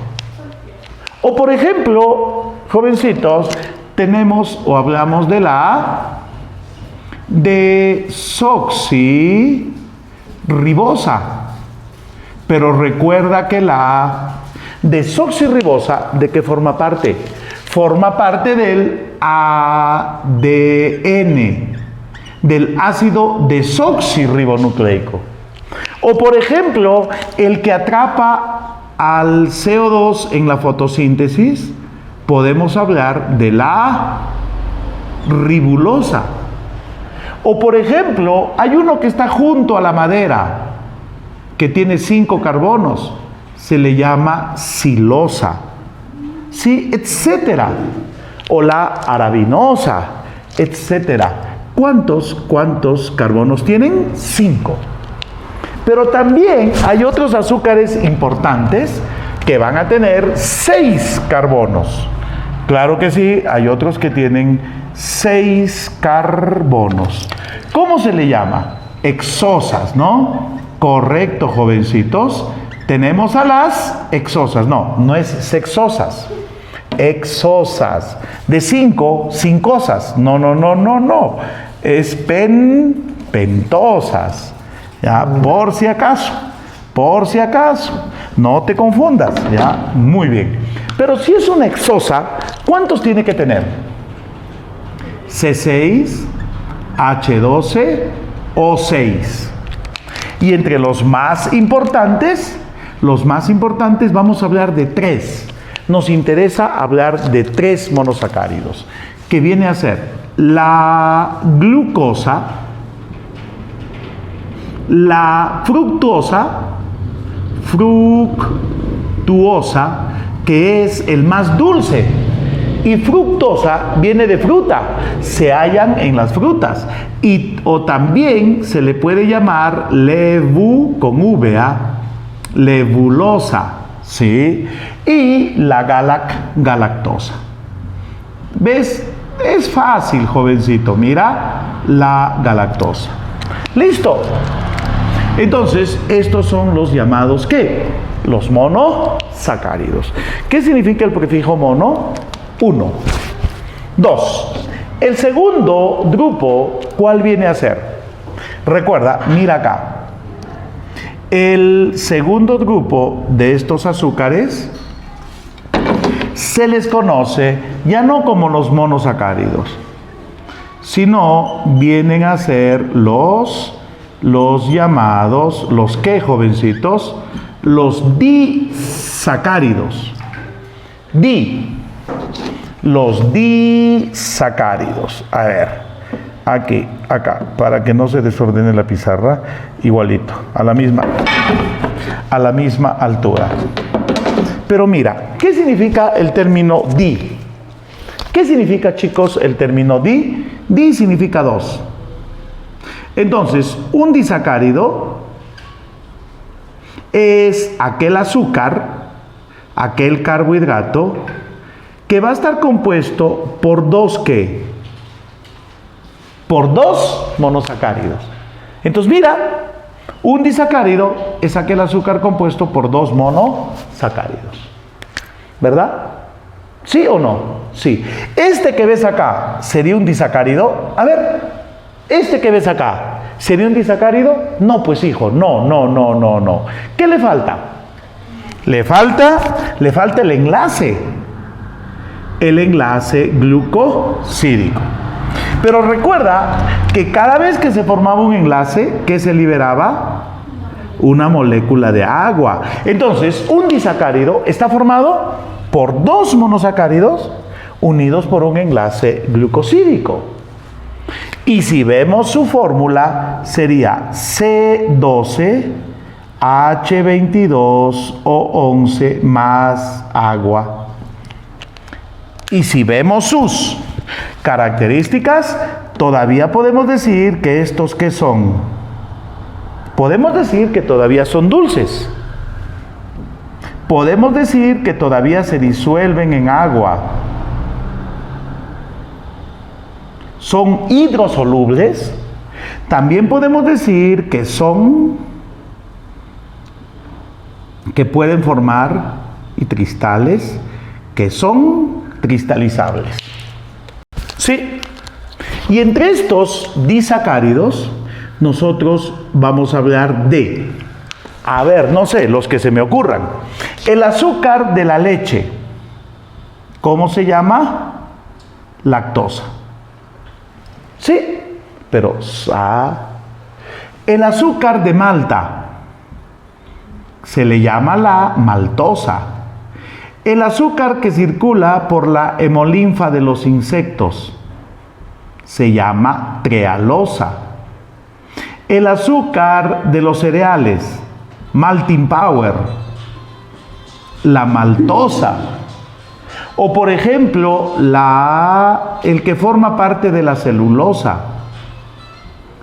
O por ejemplo, jovencitos, tenemos o hablamos de la desoxirribosa. Pero recuerda que la desoxirribosa, ¿de qué forma parte? Forma parte del ADN, del ácido desoxirribonucleico. O por ejemplo, el que atrapa al CO2 en la fotosíntesis, podemos hablar de la ribulosa. O por ejemplo, hay uno que está junto a la madera, que tiene 5 carbonos, se le llama silosa, sí, etcétera. O la arabinosa, etcétera. ¿Cuántos carbonos tienen? 5. Pero también hay otros azúcares importantes que van a tener 6 carbonos. Claro que sí, hay otros que tienen 6 carbonos. ¿Cómo se le llama? Hexosas, ¿no? Correcto, jovencitos. Tenemos a las hexosas. No es sexosas. Hexosas. De 5, cincosas. No. Es pentosas. ¿Ya? Por si acaso. No te confundas. ¿Ya? Muy bien. Pero si es una hexosa, ¿cuántos tiene que tener? C6, H12, O6. Y entre los más importantes vamos a hablar de 3. Nos interesa hablar de 3 monosacáridos, que viene a ser la glucosa, la fructuosa, que es el más dulce, y fructosa viene de fruta, se hallan en las frutas, o también se le puede llamar con V, levulosa, ¿sí? Y la galactosa. ¿Ves? Es fácil, jovencito, mira, la galactosa. ¿Listo? Entonces, estos son los llamados, ¿qué? Los monosacáridos. ¿Qué significa el prefijo mono? 1. 2. El segundo grupo, ¿cuál viene a ser? Recuerda, mira acá. El segundo grupo de estos azúcares se les conoce ya no como los monosacáridos, sino vienen a ser los llamados, ¿los qué, jovencitos? Los disacáridos. Los disacáridos. A ver, aquí, acá, para que no se desordene la pizarra, igualito, a la misma altura. Pero mira, ¿qué significa el término di? ¿Qué significa, chicos, el término di? Di significa 2. Entonces, un disacárido es aquel azúcar, aquel carbohidrato, que va a estar compuesto por 2 ¿qué? por 2 monosacáridos. Entonces mira, un disacárido es aquel azúcar compuesto por 2 monosacáridos. ¿Verdad? ¿Sí o no? Sí. Este que ves acá, ¿sería un disacárido? A ver, este que ves acá, ¿sería un disacárido? No, pues hijo, no. ¿Qué le falta? Le falta el enlace glucosídico. Pero recuerda que cada vez que se formaba un enlace, ¿qué se liberaba? Una molécula de agua. Entonces, un disacárido está formado por 2 monosacáridos unidos por un enlace glucosídico. Y si vemos su fórmula, sería C12H22O11 más agua. Y si vemos sus características, todavía podemos decir que estos ¿qué son? Podemos decir que todavía son dulces. Podemos decir que todavía se disuelven en agua. Son hidrosolubles. También podemos decir que pueden formar cristales, que son cristalizables. Sí. Y entre estos disacáridos, nosotros vamos a hablar de, no sé, los que se me ocurran. El azúcar de la leche, ¿cómo se llama? Lactosa. Sí, pero el azúcar de malta se le llama la maltosa. El azúcar que circula por la hemolinfa de los insectos se llama trealosa. El azúcar de los cereales, malting powder, la maltosa. O por ejemplo, el que forma parte de la celulosa,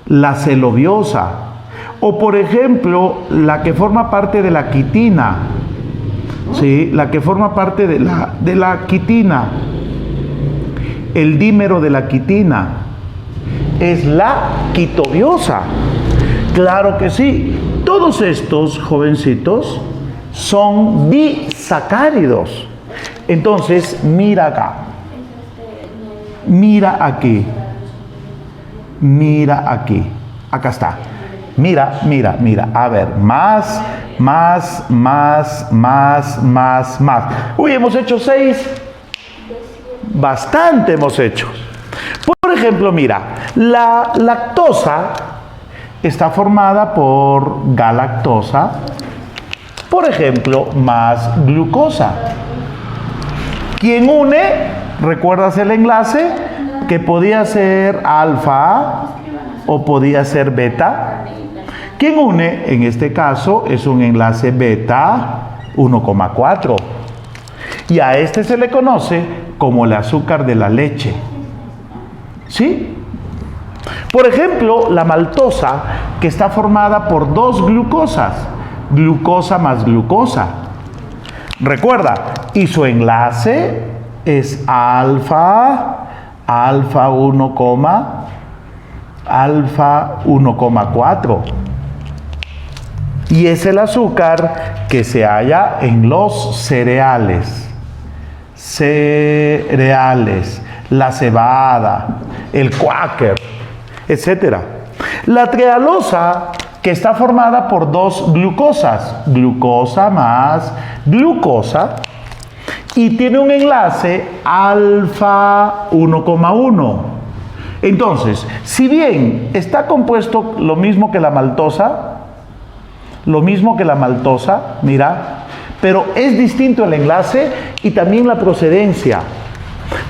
la celobiosa. O por ejemplo, la que forma parte de la quitina. ¿Sí? La que forma parte de la quitina. El dímero de la quitina es la quitobiosa. Claro que sí. Todos estos jovencitos son disacáridos. Entonces, mira acá. Mira aquí. Mira aquí. Acá está. Mira. A ver, más. Uy, hemos hecho 6. Bastante hemos hecho. Por ejemplo, mira, la lactosa está formada por galactosa, por ejemplo, más glucosa. ¿Quién une? ¿Recuerdas el enlace? Que podía ser alfa o podía ser beta. ¿Quién une? En este caso es un enlace beta 1,4. Y a este se le conoce como el azúcar de la leche. ¿Sí? Por ejemplo, la maltosa, que está formada por 2 glucosas, glucosa más glucosa. Recuerda, y su enlace es alfa 1,4. Y es el azúcar que se halla en los cereales. La cebada, el Quaker, etc. La trealosa, que está formada por 2 glucosas, glucosa más glucosa, y tiene un enlace alfa 1,1. Entonces, si bien está compuesto lo mismo que la maltosa, mira, pero es distinto el enlace y también la procedencia.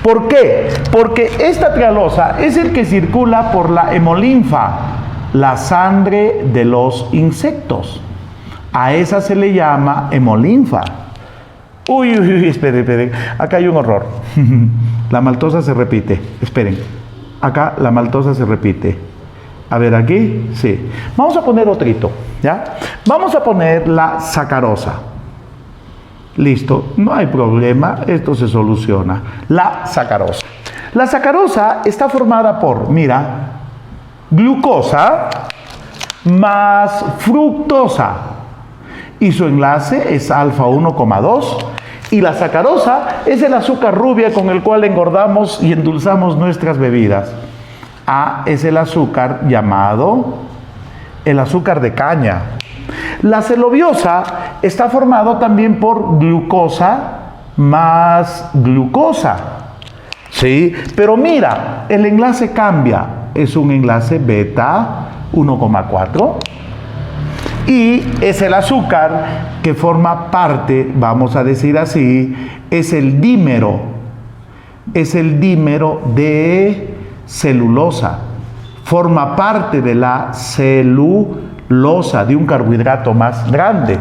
¿Por qué? Porque esta trealosa es el que circula por la hemolinfa, la sangre de los insectos. A esa se le llama hemolinfa. Uy, esperen, acá hay un horror. La maltosa se repite, esperen. Acá la maltosa se repite. A ver, aquí, sí. Vamos a poner otrito, ¿ya? Vamos a poner la sacarosa. Listo, no hay problema, esto se soluciona. La sacarosa. La sacarosa está formada por, mira, glucosa más fructosa. Y su enlace es alfa 1,2. Y la sacarosa es el azúcar rubia con el cual engordamos y endulzamos nuestras bebidas. A es el azúcar llamado el azúcar de caña. La celobiosa está formado también por glucosa más glucosa. ¿Sí? Pero mira, el enlace cambia. Es un enlace beta 1,4. Y es el azúcar que forma parte, vamos a decir así, es el dímero. Es el dímero de celulosa. Forma parte de la celulosa, de un carbohidrato más grande.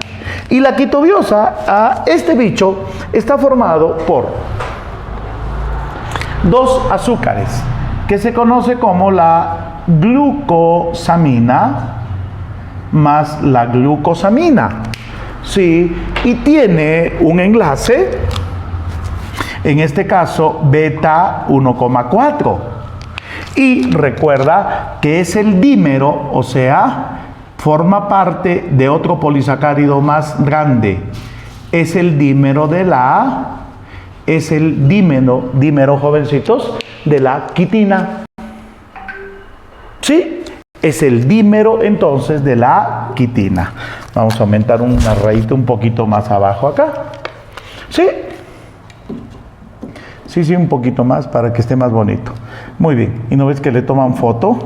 Y la quitobiosa, este bicho, está formado por dos azúcares que se conoce como la glucosamina más la glucosamina. Sí, y tiene un enlace, en este caso beta 1,4. Y recuerda que es el dímero, o sea, forma parte de otro polisacárido más grande. Es el dímero de es el dímero, jovencitos, de la quitina. ¿Sí? Es el dímero entonces de la quitina. Vamos a aumentar una rayita un poquito más abajo acá. ¿Sí? Sí, un poquito más para que esté más bonito. Muy bien. ¿Y no ves que le toman foto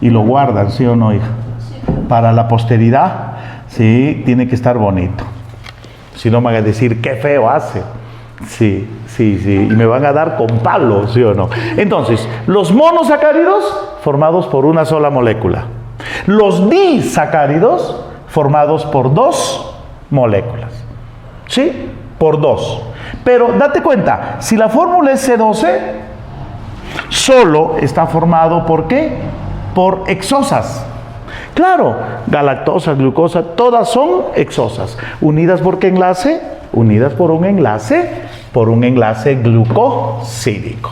y lo guardan, sí o no, hija? Sí. Para la posteridad, sí, tiene que estar bonito. Si no me van a decir, qué feo hace. Sí. Y me van a dar con palo, ¿sí o no? Entonces, los monosacáridos formados por una sola molécula. Los disacáridos formados por dos moléculas. ¿Sí? Por dos. Pero date cuenta, si la fórmula es C12, solo está formado ¿por qué? Por hexosas. Claro, galactosa, glucosa, todas son hexosas. ¿Unidas por qué enlace? Unidas por un enlace glucosídico.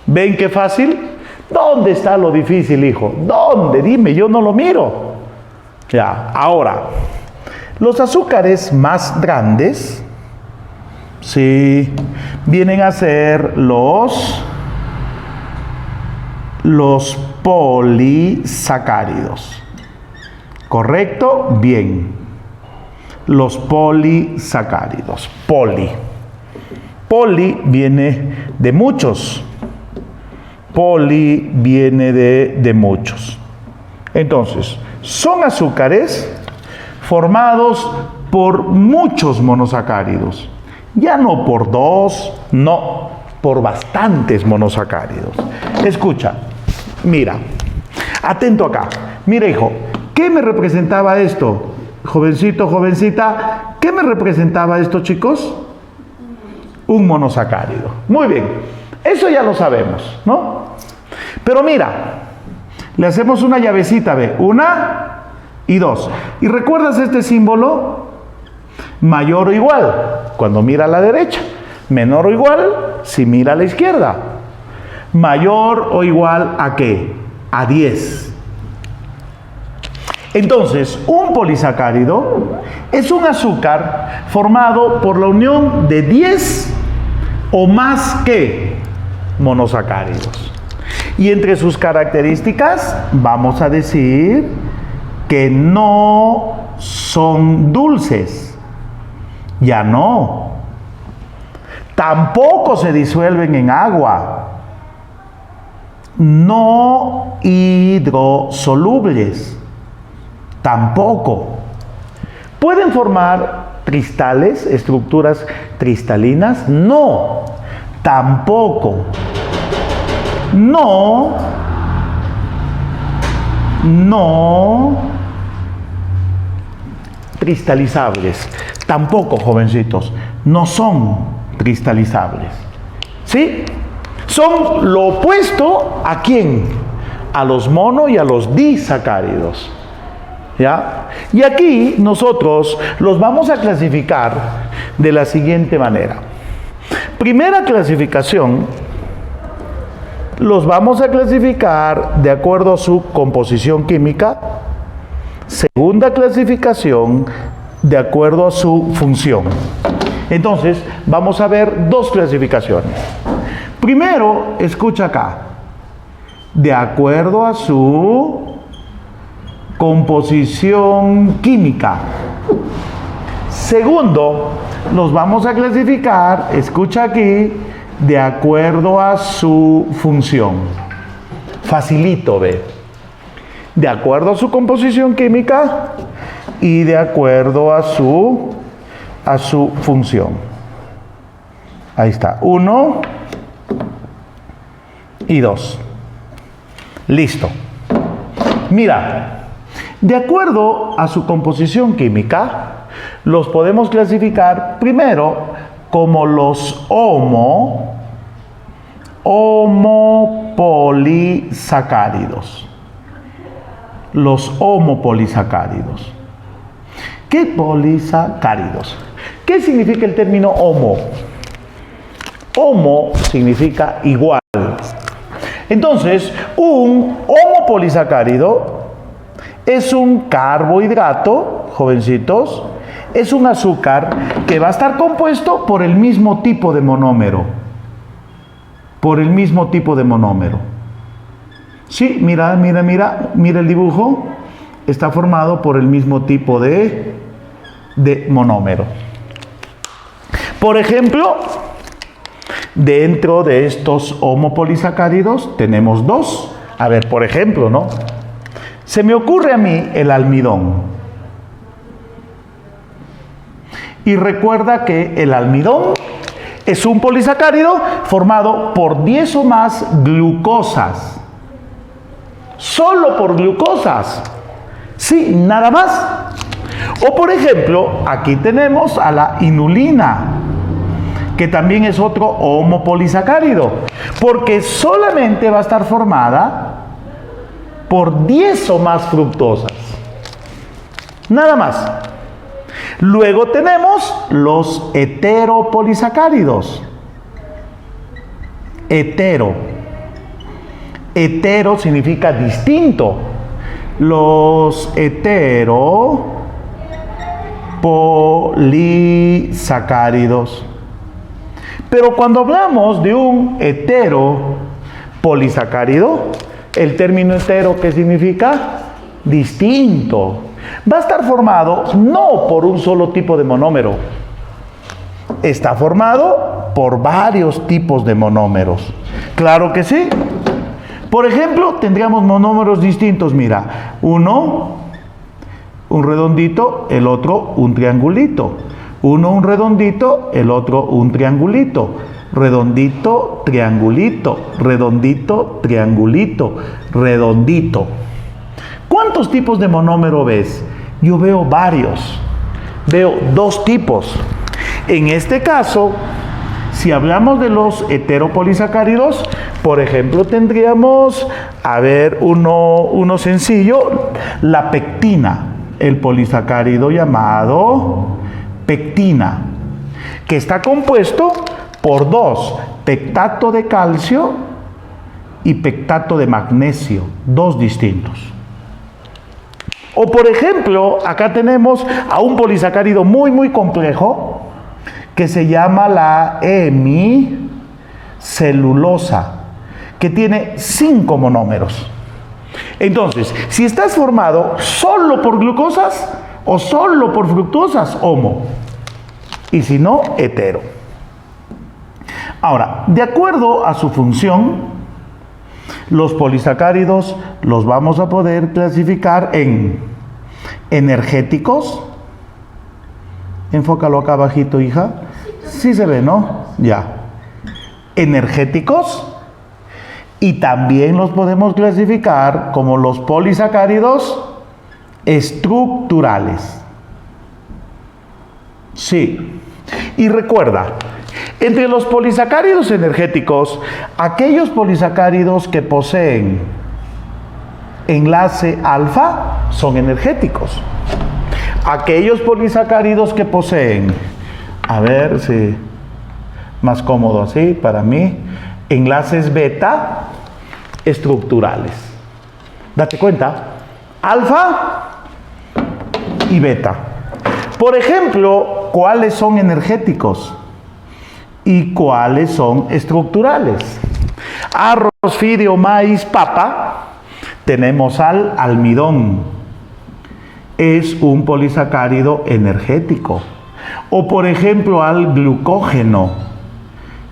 ¿Ven qué fácil? ¿Dónde está lo difícil, hijo? ¿Dónde? Dime, yo no lo miro. Ya, ahora, los azúcares más grandes, sí, vienen a ser los polisacáridos. ¿Correcto? Bien. Los polisacáridos. Poli viene de muchos. Poli viene de muchos. Entonces, son azúcares formados por muchos monosacáridos. Ya no por dos, no, por bastantes monosacáridos. Escucha, mira, atento acá. Mira, hijo, ¿qué me representaba esto? Jovencito, jovencita, ¿qué me representaba esto, chicos? Un monosacárido. Muy bien, eso ya lo sabemos, ¿no? Pero mira, le hacemos una llavecita, ve, 1 y 2. ¿Y recuerdas este símbolo? Mayor o igual, cuando mira a la derecha. Menor o igual, si mira a la izquierda. Mayor o igual ¿a qué? A 10. Entonces, un polisacárido es un azúcar formado por la unión de 10 o más que monosacáridos. Y entre sus características vamos a decir que no son dulces. Ya no. Tampoco se disuelven en agua. No hidrosolubles. Tampoco. ¿Pueden formar cristales, estructuras cristalinas? No. Tampoco. No cristalizables. Tampoco, jovencitos, no son cristalizables. ¿Sí? Son lo opuesto ¿a quién? A los mono y a los disacáridos. ¿Ya? Y aquí nosotros los vamos a clasificar de la siguiente manera. Primera clasificación, los vamos a clasificar de acuerdo a su composición química. Segunda clasificación, de acuerdo a su función. Entonces, vamos a ver dos clasificaciones. Primero, escucha acá. De acuerdo a su composición química. Segundo, los vamos a clasificar, escucha aquí, de acuerdo a su función. Facilito, ve. De acuerdo a su composición química y de acuerdo a su función. Ahí está. 1 y 2. Listo. Mira, de acuerdo a su composición química, los podemos clasificar primero como los homopolisacáridos. Los homopolisacáridos. ¿Qué polisacáridos? ¿Qué significa el término homo? Homo significa igual. Entonces, un homopolisacárido es un carbohidrato, jovencitos, es un azúcar que va a estar compuesto por el mismo tipo de monómero. Por el mismo tipo de monómero. Sí, mira el dibujo. Está formado por el mismo tipo de monómero. Por ejemplo, dentro de estos homopolisacáridos tenemos dos. A ver, por ejemplo, ¿no? Se me ocurre a mí el almidón. Y recuerda que el almidón es un polisacárido formado por 10 o más glucosas. Solo por glucosas. Sí, nada más. O por ejemplo, aquí tenemos a la inulina, que también es otro homopolisacárido, porque solamente va a estar formada por 10 o más fructosas. Nada más. Luego tenemos los heteropolisacáridos. Hetero significa distinto. Los heteropolisacáridos. Pero cuando hablamos de un heteropolisacárido, el término hetero, ¿qué significa? Distinto. Va a estar formado no por un solo tipo de monómero. Está formado por varios tipos de monómeros. Claro que sí. Por ejemplo, tendríamos monómeros distintos. Mira, uno, un redondito, el otro, un triangulito. Uno, un redondito, el otro, un triangulito. Redondito, triangulito, redondito, triangulito, redondito. ¿Cuántos tipos de monómero ves? Yo veo varios. Veo dos tipos. En este caso, si hablamos de los heteropolisacáridos, por ejemplo, tendríamos, a ver, uno sencillo, la pectina, el polisacárido llamado pectina, que está compuesto por dos, pectato de calcio y pectato de magnesio, dos distintos. O por ejemplo, acá tenemos a un polisacárido muy complejo que se llama la hemicelulosa, que tiene 5 monómeros. Entonces, si estás formado solo por glucosas o solo por fructosas, homo. Y si no, hetero. Ahora, de acuerdo a su función, los polisacáridos los vamos a poder clasificar en energéticos. Enfócalo acá abajito, hija. Sí se ve, ¿no? Ya. Energéticos. Y también los podemos clasificar como los polisacáridos estructurales. Sí. Y recuerda, entre los polisacáridos energéticos, aquellos polisacáridos que poseen enlace alfa son energéticos. Aquellos polisacáridos que poseen, a ver si más cómodo así para mí, enlaces beta estructurales. Date cuenta, alfa y beta. Por ejemplo, ¿cuáles son energéticos? ¿Y cuáles son estructurales? Arroz, fideo, maíz, papa. Tenemos al almidón. Es un polisacárido energético. O por ejemplo al glucógeno.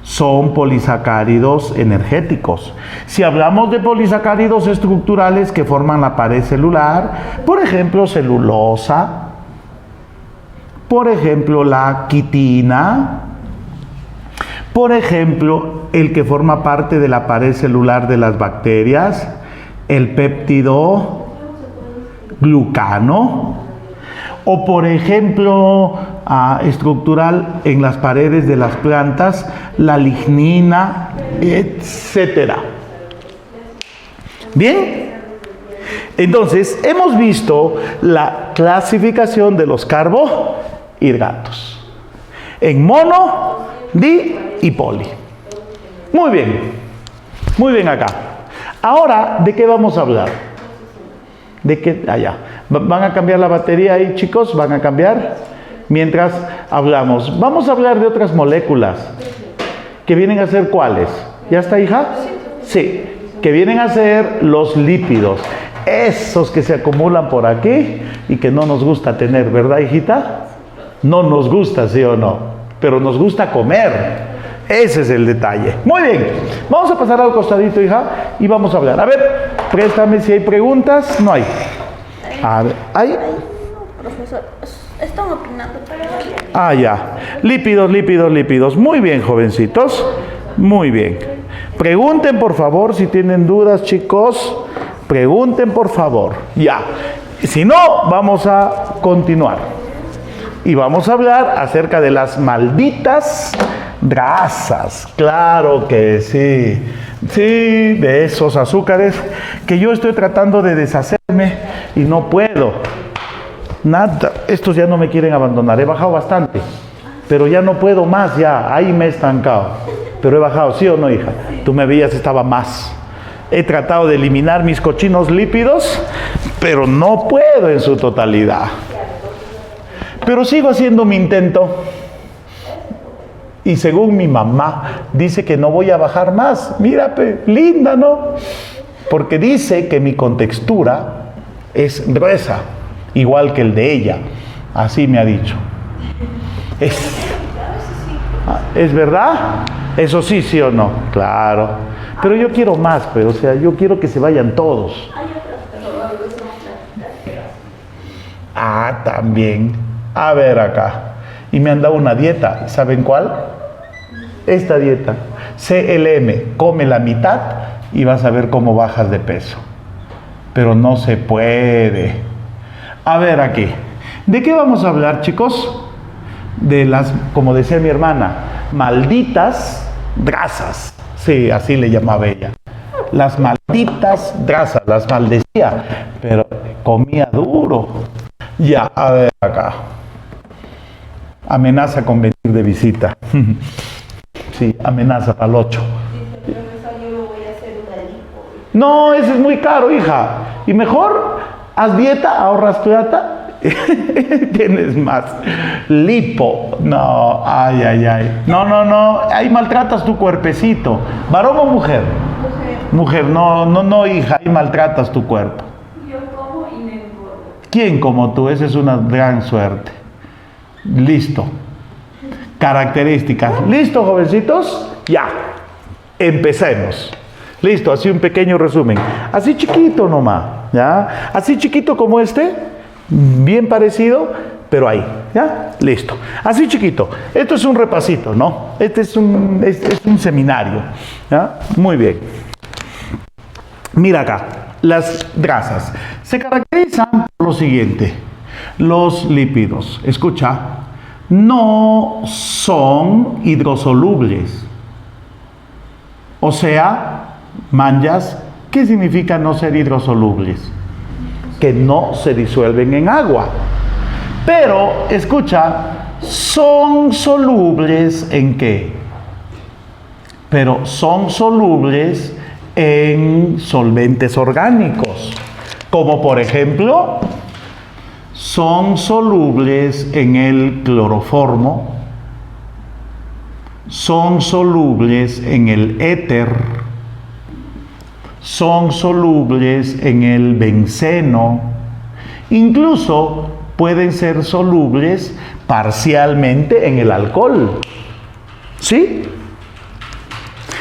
Son polisacáridos energéticos. Si hablamos de polisacáridos estructurales que forman la pared celular, por ejemplo celulosa, por ejemplo la quitina, por ejemplo el que forma parte de la pared celular de las bacterias, el péptido glucano, o por ejemplo estructural en las paredes de las plantas, la lignina, etcétera. Bien, entonces hemos visto la clasificación de los carbohidratos en mono, di y poli. Muy bien acá. Ahora, ¿de qué vamos a hablar? ¿De qué? Allá. ¿Van a cambiar la batería ahí, chicos? ¿Van a cambiar? Mientras hablamos. Vamos a hablar de otras moléculas. ¿Que vienen a ser cuáles? ¿Ya está, hija? Sí. Que vienen a ser los lípidos. Esos que se acumulan por aquí y que no nos gusta tener, ¿verdad, hijita? No nos gusta, ¿sí o no? Pero nos gusta comer. Ese es el detalle. Muy bien. Vamos a pasar al costadito, hija, y vamos a hablar. A ver, préstame si hay preguntas. No hay. A ver, ¿hay? No, profesor, están opinando. Ya. Lípidos. Muy bien, jovencitos. Muy bien. Pregunten, por favor, si tienen dudas, chicos. Pregunten, por favor. Ya. Si no, vamos a continuar. Y vamos a hablar acerca de las malditas grasas. Claro que sí. Sí, de esos azúcares que yo estoy tratando de deshacerme y no puedo. Nada, estos ya no me quieren abandonar. He bajado bastante, pero ya no puedo más, ya. Ahí me he estancado. Pero he bajado, ¿sí o no, hija? Tú me veías, estaba más. He tratado de eliminar mis cochinos lípidos, pero no puedo en su totalidad. Pero sigo haciendo mi intento. Y según mi mamá, dice que no voy a bajar más. Mira, linda, ¿no? Porque dice que mi contextura es gruesa, igual que el de ella. Así me ha dicho. ¿Es verdad? Eso sí, sí o no. Claro. Pero yo quiero más, pues. O sea, yo quiero que se vayan todos. También. A ver acá. Y me han dado una dieta. ¿Saben cuál? Esta dieta. CLM. Come la mitad y vas a ver cómo bajas de peso. Pero no se puede. A ver aquí. ¿De qué vamos a hablar, chicos? De las, como decía mi hermana, malditas grasas. Sí, así le llamaba ella. Las malditas grasas, las maldecía, pero comía duro. Ya, a ver acá. Amenaza con venir de visita. Sí, amenaza para el 8. No, ese es muy caro, hija. Y mejor, haz dieta, ahorras plata. Tienes más. Lipo. No, ay. No. Ahí maltratas tu cuerpecito. ¿Varón o mujer? Mujer, no, hija. Ahí maltratas tu cuerpo. Yo como y me engordo. ¿Quién como tú? Esa es una gran suerte. Listo. Características. ¿Listo, jovencitos? Ya. Empecemos. Listo, así un pequeño resumen. Así chiquito nomás, ¿ya? Así chiquito como este, bien parecido, pero ahí, ¿ya? Listo. Así chiquito. Esto es un repasito, ¿no? Este es un seminario, ¿ya? Muy bien. Mira acá, las grasas se caracterizan por lo siguiente. Los lípidos, escucha, no son hidrosolubles. O sea, manjas, ¿qué significa no ser hidrosolubles? Que no se disuelven en agua. Pero, escucha, son solubles ¿en qué? Pero son solubles en solventes orgánicos, como por ejemplo, son solubles en el cloroformo, son solubles en el éter, son solubles en el benceno, incluso pueden ser solubles parcialmente en el alcohol. ¿Sí?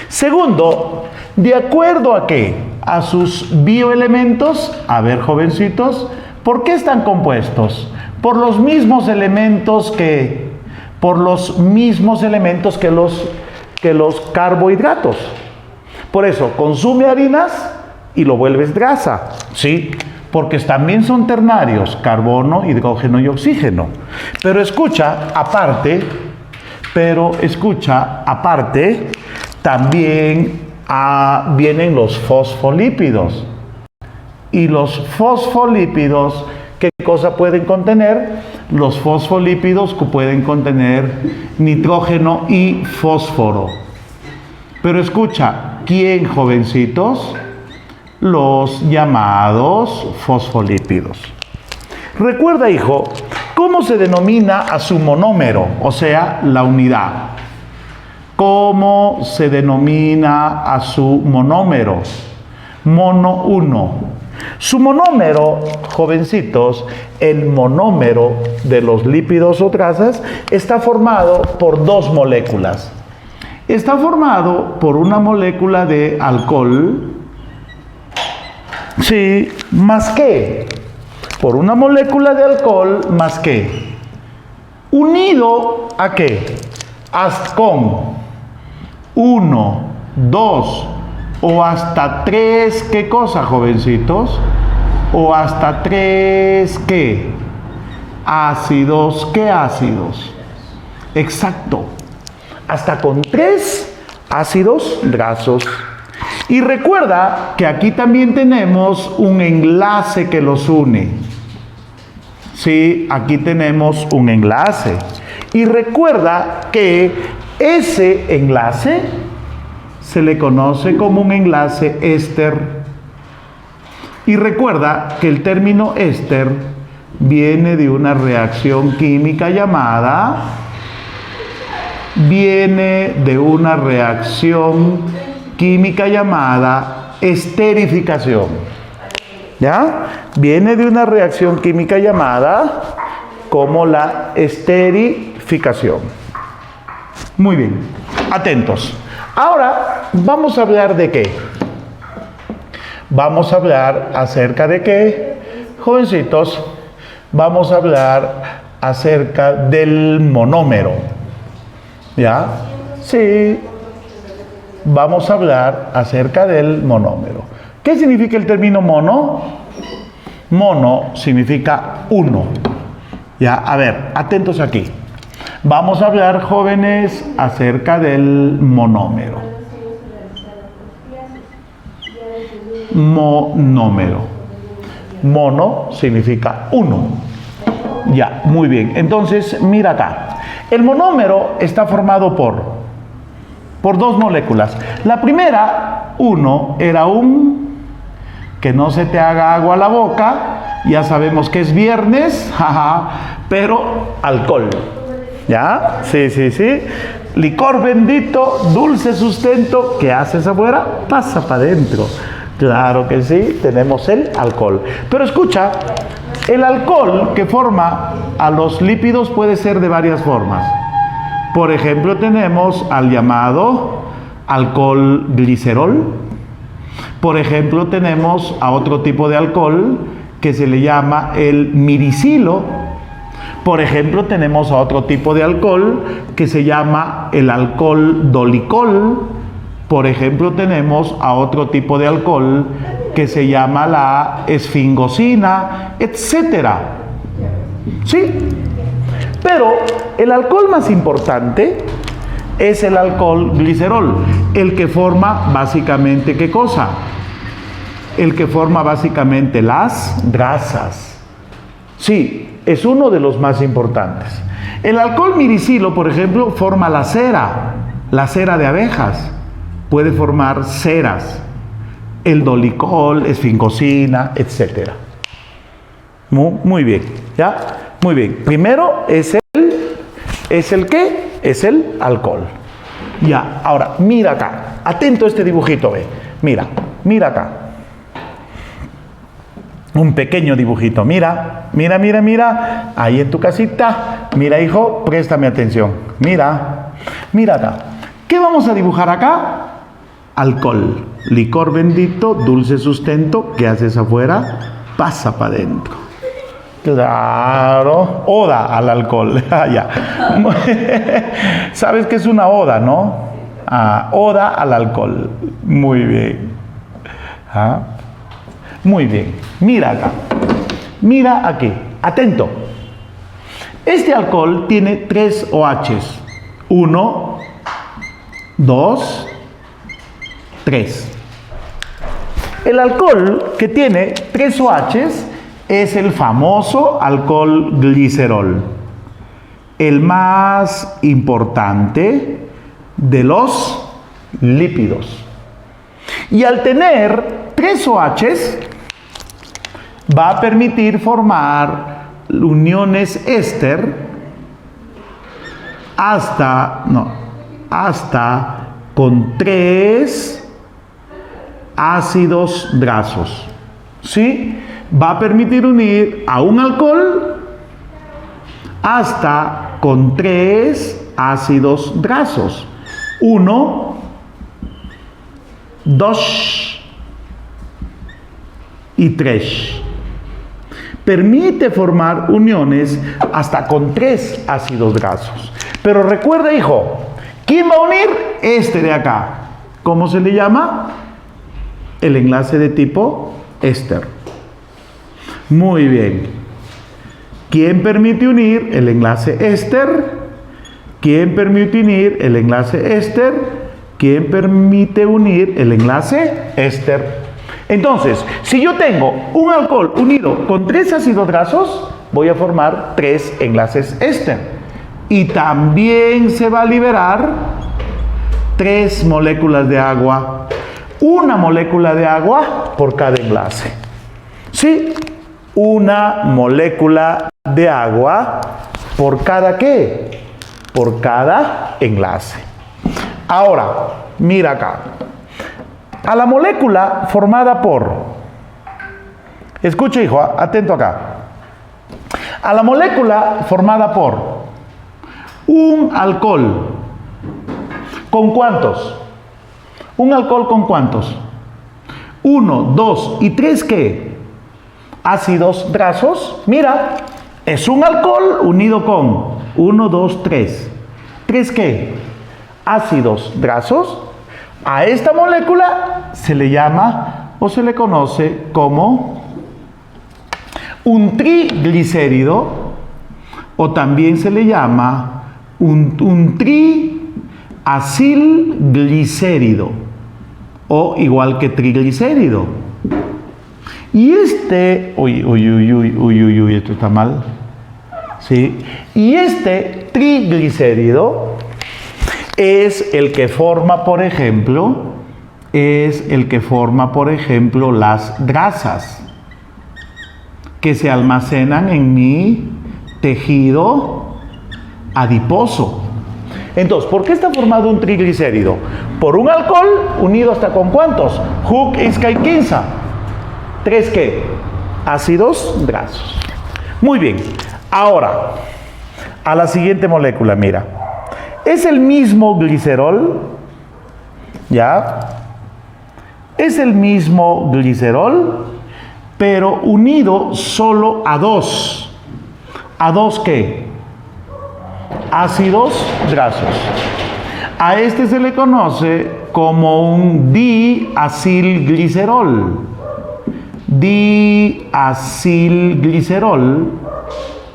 Segundo, ¿de acuerdo a qué? A sus bioelementos. A ver, jovencitos, ¿por qué están compuestos? Por los mismos elementos que los carbohidratos. Por eso, consume harinas y lo vuelves grasa, ¿sí? Porque también son ternarios, carbono, hidrógeno y oxígeno. Pero escucha, aparte, también vienen los fosfolípidos. Y los fosfolípidos, ¿qué cosa pueden contener? Los fosfolípidos pueden contener nitrógeno y fósforo. Pero escucha, ¿quién, jovencitos? Los llamados fosfolípidos. Recuerda, hijo, ¿cómo se denomina a su monómero? O sea, la unidad. ¿Cómo se denomina a su monómero? Mono 1. Su monómero, jovencitos, el monómero de los lípidos o grasas está formado por dos moléculas. Está formado por una molécula de alcohol, sí, más que, por una molécula de alcohol más que, unido a qué, con 1, 2 o hasta 3, ¿qué cosa, jovencitos? O hasta 3, ¿qué? Ácidos, ¿qué ácidos? Exacto, hasta con 3 ácidos grasos. Y recuerda que aquí también tenemos un enlace que los une. Sí, aquí tenemos un enlace. Y recuerda que ese enlace se le conoce como un enlace éster. Y recuerda que el término éster viene de una reacción química llamada esterificación. ¿Ya? Viene de una reacción química llamada como la esterificación. Muy bien, atentos. Ahora vamos a hablar de qué. Vamos a hablar acerca de qué, jovencitos. Vamos a hablar acerca del monómero. ¿Ya? Sí. Vamos a hablar acerca del monómero. ¿Qué significa el término mono? Mono significa uno. Ya, a ver, atentos aquí. Vamos a hablar, jóvenes, acerca del monómero. Monómero. Mono significa uno. Ya, muy bien. Entonces, mira acá. El monómero está formado por dos moléculas. La primera, era que no se te haga agua a la boca, ya sabemos que es viernes, pero alcohol. ¿Ya? Sí. Licor bendito, dulce sustento, ¿qué haces afuera? Pasa para adentro. Claro que sí, tenemos el alcohol. Pero escucha, el alcohol que forma a los lípidos puede ser de varias formas. Por ejemplo, tenemos al llamado alcohol glicerol. Por ejemplo, tenemos a otro tipo de alcohol que se le llama el miricilo. Por ejemplo, tenemos a otro tipo de alcohol que se llama el alcohol dolicol. Por ejemplo, tenemos a otro tipo de alcohol que se llama la esfingosina, etcétera. ¿Sí? Pero el alcohol más importante es el alcohol glicerol, el que forma básicamente, ¿qué cosa? El que forma básicamente las grasas. Sí, es uno de los más importantes. El alcohol miricilo, por ejemplo, forma la cera de abejas. Puede formar ceras. el dolicol, esfincosina, etc. Muy bien, ¿ya? Muy bien. Primero ¿es el qué? Es el alcohol. Ya, ahora, mira acá. Atento a este dibujito, ve. Mira acá. Un pequeño dibujito. Mira. Ahí en tu casita. Mira, hijo, préstame atención. Mira acá. ¿Qué vamos a dibujar acá? Alcohol. Licor bendito, dulce sustento. ¿Qué haces afuera? Pasa para adentro. Claro. Oda al alcohol. Ya. ¿Sabes qué es una oda, no? Oda al alcohol. Muy bien. Muy bien. Mira acá. Mira aquí. Atento. Este alcohol tiene 3 OHs. 1, 2, 3. El alcohol que tiene 3 OHs es el famoso alcohol glicerol. El más importante de los lípidos. Y al tener 3 OHs, va a permitir formar uniones éster hasta con 3 ácidos grasos. ¿Sí? Va a permitir unir a un alcohol hasta con 3 ácidos grasos. 1, 2 y 3. Permite formar uniones hasta con 3 ácidos grasos. Pero recuerda, hijo, ¿quién va a unir? Este de acá. ¿Cómo se le llama? El enlace de tipo éster. Muy bien. ¿Quién permite unir el enlace éster? ¿Quién permite unir el enlace éster? ¿Quién permite unir el enlace éster? Entonces, si yo tengo un alcohol unido con 3 ácidos grasos, voy a formar 3 enlaces éster. Y también se va a liberar 3 moléculas de agua. Una molécula de agua por cada enlace. ¿Sí? Una molécula de agua por cada ¿qué? Por cada enlace. Ahora, mira acá. A la molécula formada por, escucha, hijo, atento acá. A la molécula formada por un alcohol, ¿con cuántos? ¿Un alcohol con cuántos? 1, 2 y 3, ¿qué? Ácidos grasos. Mira, es un alcohol unido con 1, 2, 3. ¿3 qué? Ácidos grasos. A esta molécula se le llama o se le conoce como un triglicérido, o también se le llama un triacilglicérido, o igual que triglicérido. Y este, uy, esto está mal. ¿Sí? Y este triglicérido es el que forma, por ejemplo, las grasas que se almacenan en mi tejido adiposo. Entonces, ¿por qué está formado un triglicérido? Por un alcohol unido hasta con ¿cuántos? Huk, Iska y Kinsa. 3 ¿qué? Ácidos grasos. Muy bien. Ahora, a la siguiente molécula, mira. Es el mismo glicerol, ¿ya? Es el mismo glicerol, pero unido solo a 2. ¿A 2 qué? Ácidos grasos. A este se le conoce como un diacilglicerol. Diacilglicerol,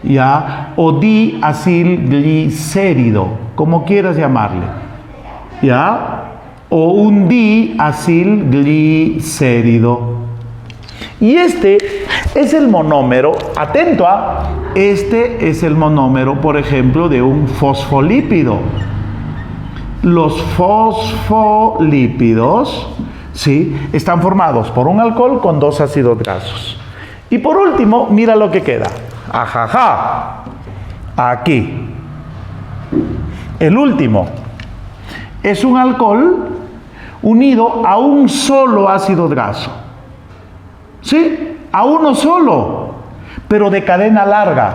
¿ya? O diacilglicérido, como quieras llamarle, ¿ya? O un diacilglicérido. Y este es el monómero, atento este es el monómero, por ejemplo, de un fosfolípido. Los fosfolípidos ¿sí? Están formados por un alcohol con dos ácidos grasos. Y por último, mira lo que queda. Ajaja. Aquí. El último es un alcohol unido a un solo ácido graso. ¿Sí? A uno solo, pero de cadena larga.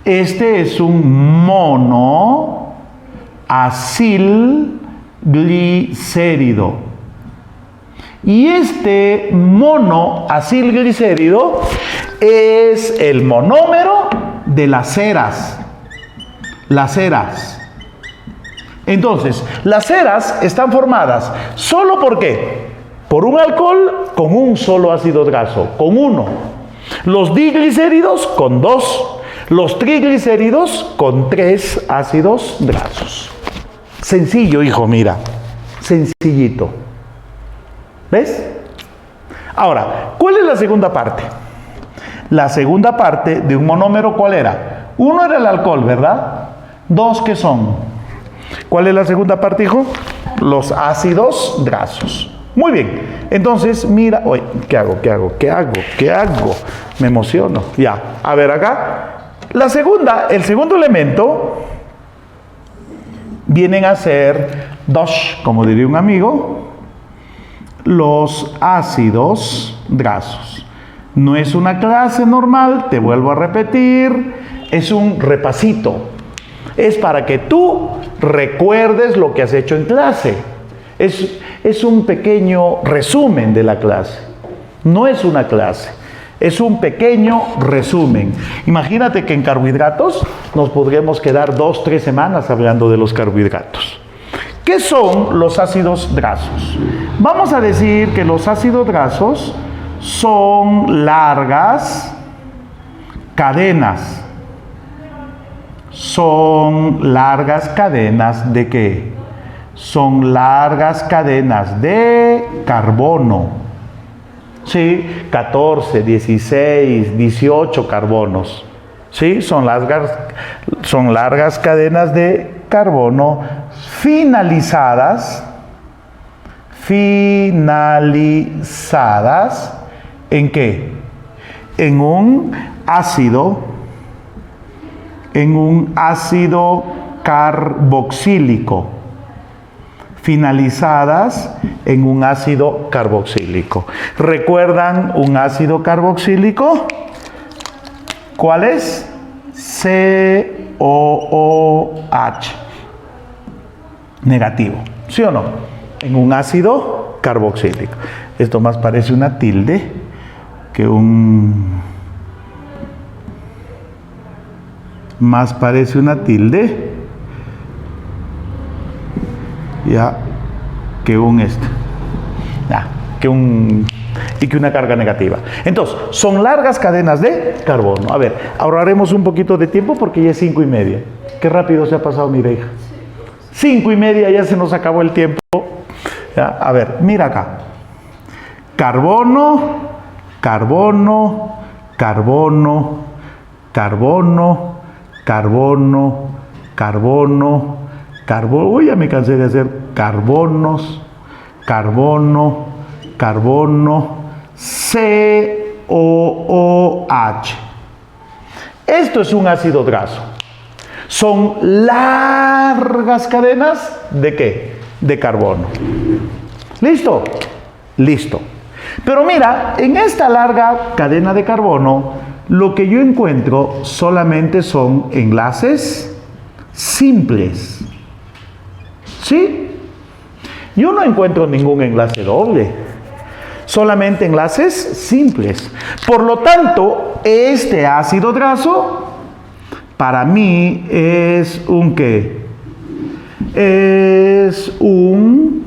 Este es un monoacilglicérido. Y este monoacilglicérido es el monómero de las ceras. Las ceras. Entonces, las ceras están formadas solo ¿por qué? Por un alcohol con un solo ácido graso, con uno. Los diglicéridos con dos. Los triglicéridos con tres ácidos grasos. Sencillo, hijo, mira. Sencillito. ¿Ves? Ahora, ¿cuál es la segunda parte? La segunda parte de un monómero, ¿cuál era? Uno era el alcohol, ¿verdad? Dos, ¿qué son? ¿Cuál es la segunda parte, hijo? Los ácidos grasos. Muy bien. Entonces, mira, oye, ¿qué hago? Me emociono. Ya, a ver acá. El segundo elemento vienen a ser dos, como diría un amigo, los ácidos grasos. No es una clase normal, te vuelvo a repetir, es un repasito. Es para que tú recuerdes lo que has hecho en clase. Es un pequeño resumen de la clase. No es una clase, es un pequeño resumen. Imagínate que en carbohidratos nos podríamos quedar 2-3 semanas hablando de los carbohidratos. ¿Qué son los ácidos grasos? Vamos a decir que los ácidos grasos son largas cadenas. Son largas cadenas ¿de qué? Son largas cadenas de carbono. ¿Sí? 14, 16, 18 carbonos. ¿Sí? Son largas cadenas de carbono finalizadas ¿en qué? En un ácido carboxílico. Finalizadas en un ácido carboxílico. ¿Recuerdan un ácido carboxílico? ¿Cuál es? COOH. Negativo. ¿Sí o no? En un ácido carboxílico. Esto más parece una tilde que un... Más parece una tilde ya que que una carga negativa. Entonces, son largas cadenas de carbono. A ver, ahorraremos un poquito de tiempo porque ya es 5:30. Qué rápido se ha pasado, mira, hija. 5:30, ya se nos acabó el tiempo. ¿Ya? A ver, mira acá. Carbono, carbono, carbono, carbono, carbono, carbono, carbono. Uy, ya me cansé de hacer carbonos, carbono, carbono, COOH. Esto es un ácido graso. Son largas cadenas ¿de qué? De carbono. ¿Listo? Listo. Pero mira, en esta larga cadena de carbono, lo que yo encuentro solamente son enlaces simples. ¿Sí? Yo no encuentro ningún enlace doble. Solamente enlaces simples. Por lo tanto, este ácido graso para mí es un ¿qué? Es un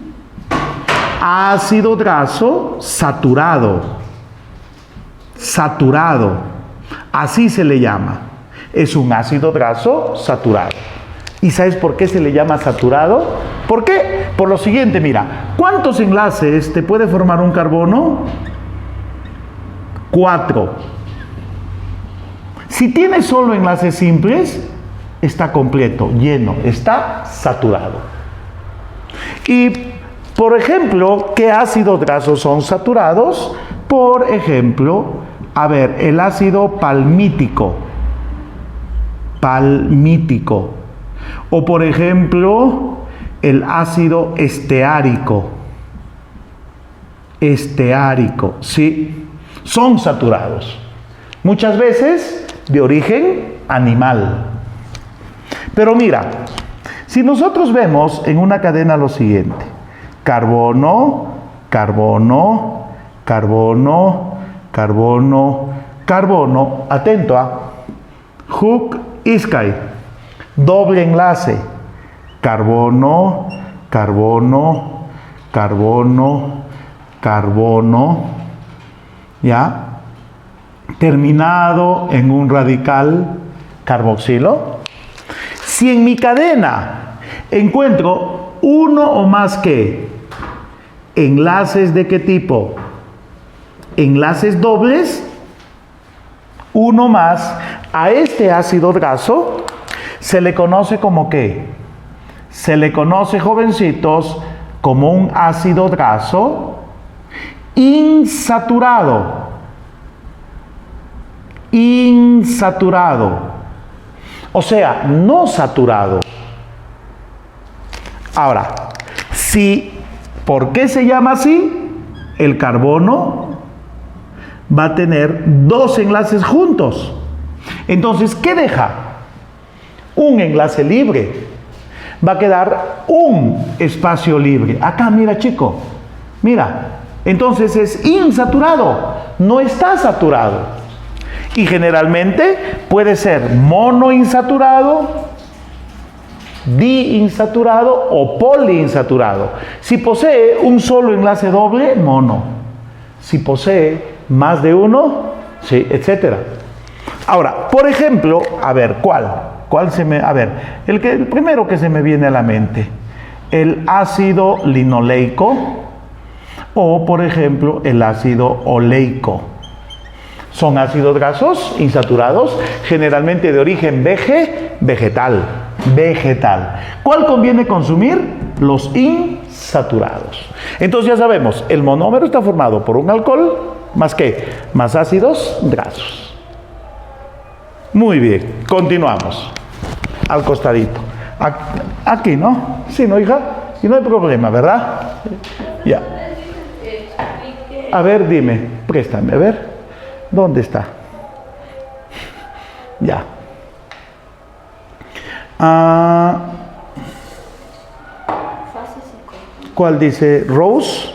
ácido graso saturado. Saturado. Así se le llama. Es un ácido graso saturado. ¿Y sabes por qué se le llama saturado? ¿Por qué? Por lo siguiente, mira. ¿Cuántos enlaces te puede formar un carbono? 4. Si tiene solo enlaces simples, está completo, lleno, está saturado. Y Por ejemplo, ¿qué ácidos grasos son saturados? Por ejemplo, a ver, el ácido palmítico. Palmítico. O por ejemplo, el ácido esteárico. Esteárico, sí, son saturados. Muchas veces de origen animal. Pero mira, si nosotros vemos en una cadena lo siguiente: carbono, carbono, carbono, carbono, carbono, atento a Hooke Iskai, doble enlace, carbono, carbono, carbono, carbono, ¿ya? Terminado en un radical carboxilo. Si en mi cadena encuentro uno o más que enlaces de qué tipo, enlaces dobles, uno más, a este ácido graso se le conoce como ¿qué? Se le conoce, jovencitos, como un ácido graso insaturado. Insaturado. O sea, no saturado. Ahora, ¿por qué se llama así? El carbono va a tener dos enlaces juntos. Entonces, ¿qué deja? Un enlace libre. Va a quedar un espacio libre. Acá, mira, chico. Mira. Entonces es insaturado. No está saturado. Y generalmente puede ser monoinsaturado, diinsaturado o poliinsaturado. Si posee un solo enlace doble, mono. Si posee más de uno, sí, etcétera. Ahora, por ejemplo, a ver, el primero que se me viene a la mente, el ácido linoleico o, por ejemplo, el ácido oleico. Son ácidos grasos insaturados, generalmente de origen vegetal. ¿Cuál conviene consumir? Los insaturados. Entonces ya sabemos, el monómero está formado por un alcohol, ¿más qué? Más ácidos grasos. Muy bien, continuamos. Al costadito. Aquí, ¿no? Sí, ¿no, hija? Y no hay problema, ¿verdad? Ya. A ver, dime, préstame, a ver. ¿Dónde está? Ya. ¿Cuál dice? ¿Rose?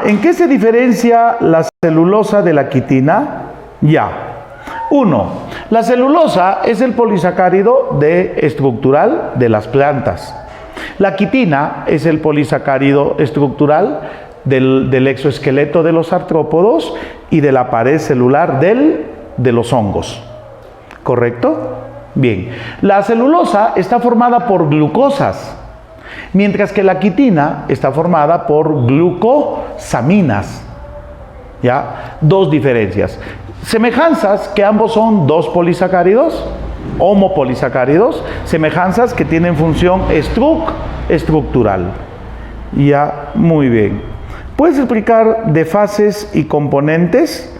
¿En qué se diferencia la celulosa de la quitina? Ya. 1. La celulosa es el polisacárido estructural de las plantas. La quitina es el polisacárido estructural del exoesqueleto de los artrópodos y de la pared celular de los hongos. ¿Correcto? Bien. La celulosa está formada por glucosas, mientras que la quitina está formada por glucosaminas. ¿Ya? Dos diferencias. Semejanzas que ambos son dos polisacáridos, homopolisacáridos, semejanzas que tienen función estructural. Ya, muy bien. ¿Puedes explicar de fases y componentes?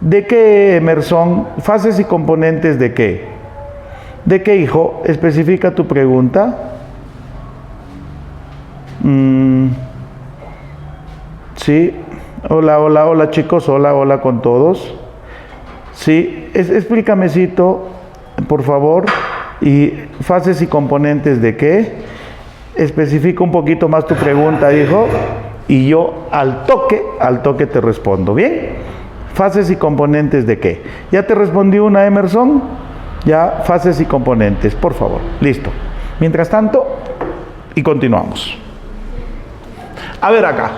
¿De qué, Emerson? ¿Fases y componentes de qué? ¿De qué, hijo? Especifica tu pregunta. Sí. Hola chicos, hola con todos. Sí, explícame, Cito, por favor. ¿Y fases y componentes de qué? Especifica un poquito más tu pregunta, hijo. Y yo al toque te respondo. ¿Bien? Fases y componentes de qué. ¿Ya te respondí una, Emerson? Ya, fases y componentes, por favor. Listo. Mientras tanto, y continuamos. A ver acá.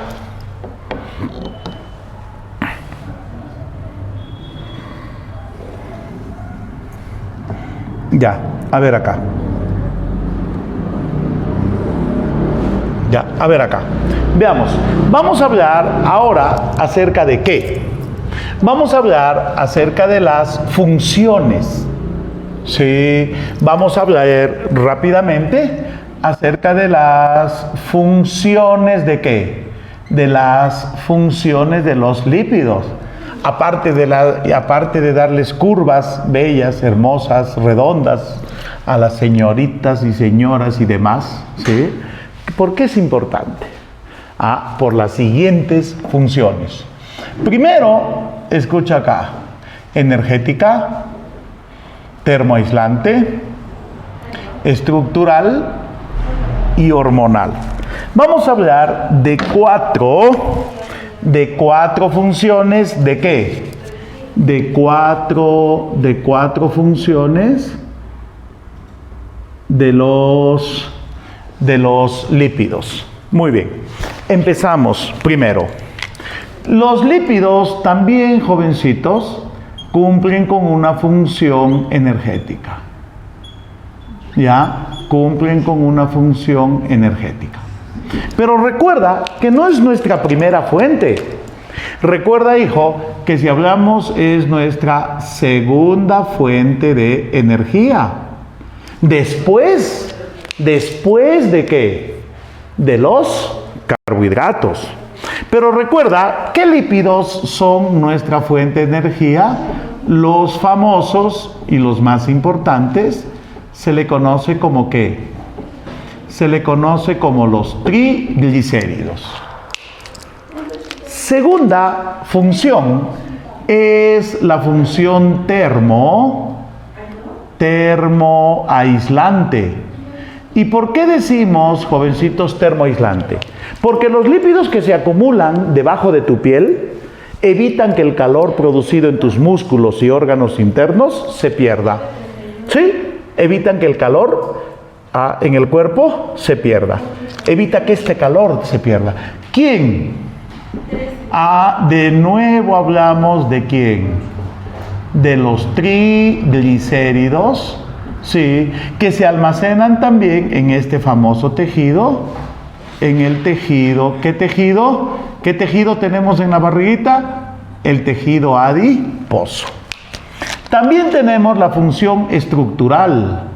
Ya, a ver acá. Ya, a ver acá. Veamos, vamos a hablar ahora acerca de qué. Vamos a hablar acerca de las funciones. Sí, vamos a hablar rápidamente acerca de las funciones de ¿qué? De las funciones de los lípidos. Aparte de darles curvas bellas, hermosas, redondas a las señoritas y señoras y demás, ¿sí? ¿Por qué es importante? Por las siguientes funciones. Primero, escucha acá, energética, termoaislante, estructural y hormonal. Vamos a hablar de cuatro funciones, ¿de qué? De cuatro funciones de los lípidos. Muy bien, empezamos primero. Los lípidos también, jovencitos, cumplen con una función energética. ¿Ya? Cumplen con una función energética. Pero recuerda que no es nuestra primera fuente. Recuerda, hijo, que si hablamos es nuestra segunda fuente de energía. Después ¿de qué? De los carbohidratos. Pero recuerda, ¿qué lípidos son nuestra fuente de energía? Los famosos y los más importantes se le conoce como ¿qué? Se le conoce como los triglicéridos. Segunda función es la función termoaislante. ¿Y por qué decimos, jovencitos, termoaislante? Porque los lípidos que se acumulan debajo de tu piel evitan que el calor producido en tus músculos y órganos internos se pierda. ¿Sí? Evitan que el calor en el cuerpo se pierda. Evita que este calor se pierda. ¿Quién? De nuevo hablamos de quién. De los triglicéridos, sí, que se almacenan también en este famoso tejido, en el tejido. ¿Qué tejido? ¿Qué tejido tenemos en la barriguita? El tejido adiposo. También tenemos la función estructural.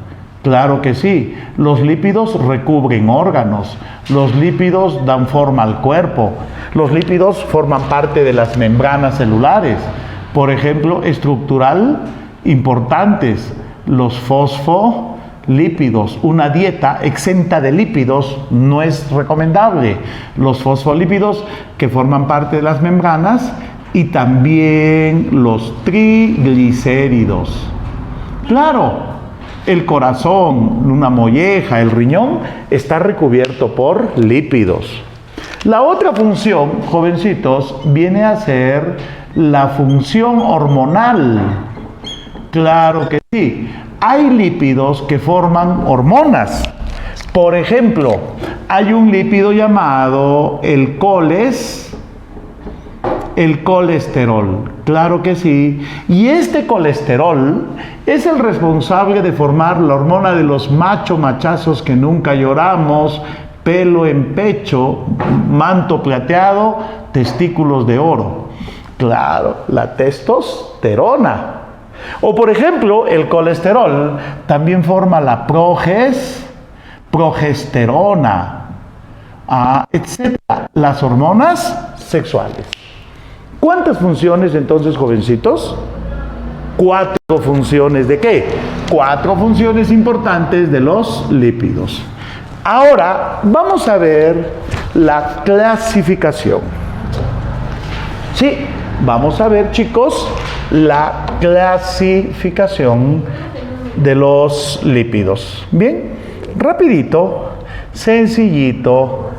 Claro que sí, los lípidos recubren órganos, los lípidos dan forma al cuerpo, los lípidos forman parte de las membranas celulares. Por ejemplo, estructural, importantes, los fosfolípidos. Una dieta exenta de lípidos no es recomendable. Los fosfolípidos que forman parte de las membranas y también los triglicéridos. Claro, el corazón, una molleja, el riñón está recubierto por lípidos. La otra función, jovencitos, viene a ser la función hormonal. Claro que sí. Hay lípidos que forman hormonas. Por ejemplo, hay un lípido llamado el colesterol. Claro que sí. Y este colesterol es el responsable de formar la hormona de los machazos que nunca lloramos, pelo en pecho, manto plateado, testículos de oro. Claro, la testosterona. O por ejemplo, el colesterol también forma la progesterona, etcétera, las hormonas sexuales. ¿Cuántas funciones entonces, jovencitos? 4 funciones ¿de qué? 4 funciones importantes de los lípidos. Ahora vamos a ver la clasificación. Sí, vamos a ver, chicos, la clasificación de los lípidos. Bien, rapidito, sencillito.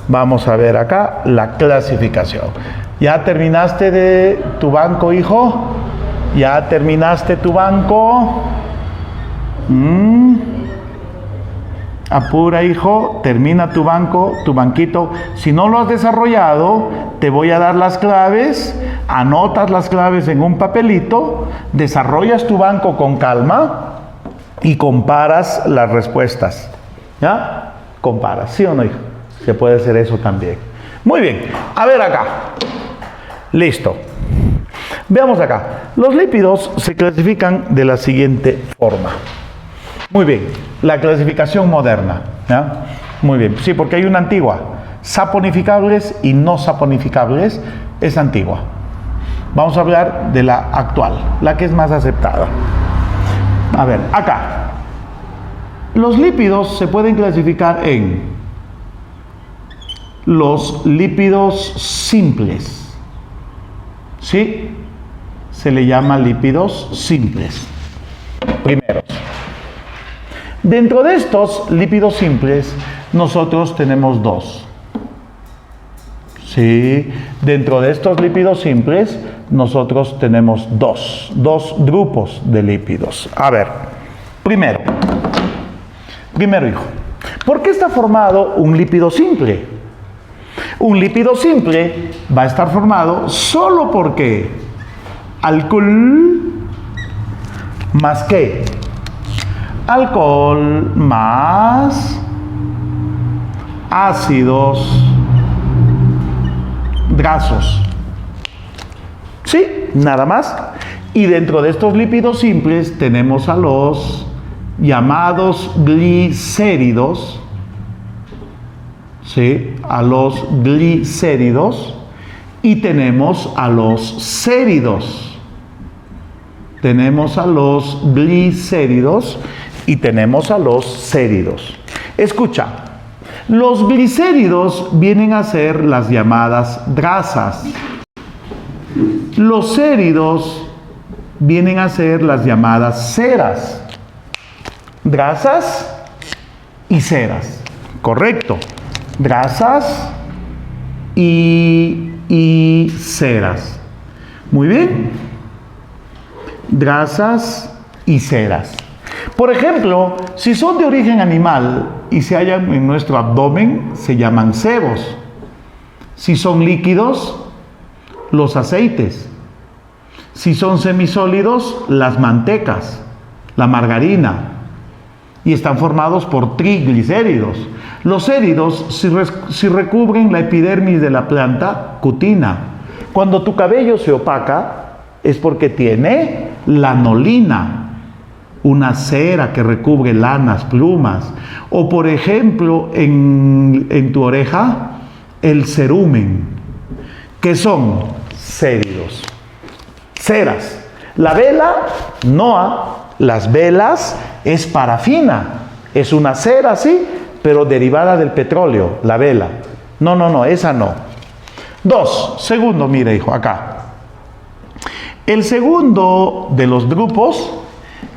Vamos a ver acá la clasificación. ¿Ya terminaste de tu banco, hijo? ¿Ya terminaste tu banco? Apura, hijo, termina tu banquito. Si no lo has desarrollado, te voy a dar las claves, anotas las claves en un papelito, desarrollas tu banco con calma y comparas las respuestas. ¿Ya? Comparas, ¿sí o no, hijo? Se puede hacer eso también. Muy bien, a ver acá. Listo. Veamos acá. Los lípidos se clasifican de la siguiente forma. Muy bien, la clasificación moderna. ¿Ya? Muy bien, sí, porque hay una antigua. Saponificables y no saponificables es antigua. Vamos a hablar de la actual, la que es más aceptada. A ver, acá. Los lípidos se pueden clasificar en los lípidos simples. ¿Sí? Se le llama lípidos simples. Primeros. Dentro de estos lípidos simples, nosotros tenemos dos. Sí, dentro de estos lípidos simples, nosotros tenemos dos grupos de lípidos. A ver, primero, hijo, ¿por qué está formado un lípido simple? Un lípido simple va a estar formado solo porque alcohol más ¿qué? Alcohol más ácidos grasos. ¿Sí? Nada más. Y dentro de estos lípidos simples tenemos a los llamados glicéridos. ¿Sí? A los glicéridos. Y tenemos a los séridos. Tenemos a los glicéridos y tenemos a los séridos. Escucha. Los glicéridos vienen a ser las llamadas grasas. Los séridos vienen a ser las llamadas ceras. Grasas y ceras. Correcto. Grasas y ceras. Muy bien. Grasas y ceras. Por ejemplo, si son de origen animal y se hallan en nuestro abdomen, se llaman sebos. Si son líquidos, los aceites. Si son semisólidos, las mantecas, la margarina. Y están formados por triglicéridos. Los séridos, si recubren la epidermis de la planta, cutina. Cuando tu cabello se opaca, es porque tiene lanolina, una cera que recubre lanas, plumas. O por ejemplo, en tu oreja, el cerumen, que son séridos. Ceras. La vela, noa, las velas es parafina. Es una cera, sí, pero derivada del petróleo, la vela. No, esa no. Dos, segundo, mire, hijo, acá. El segundo de los grupos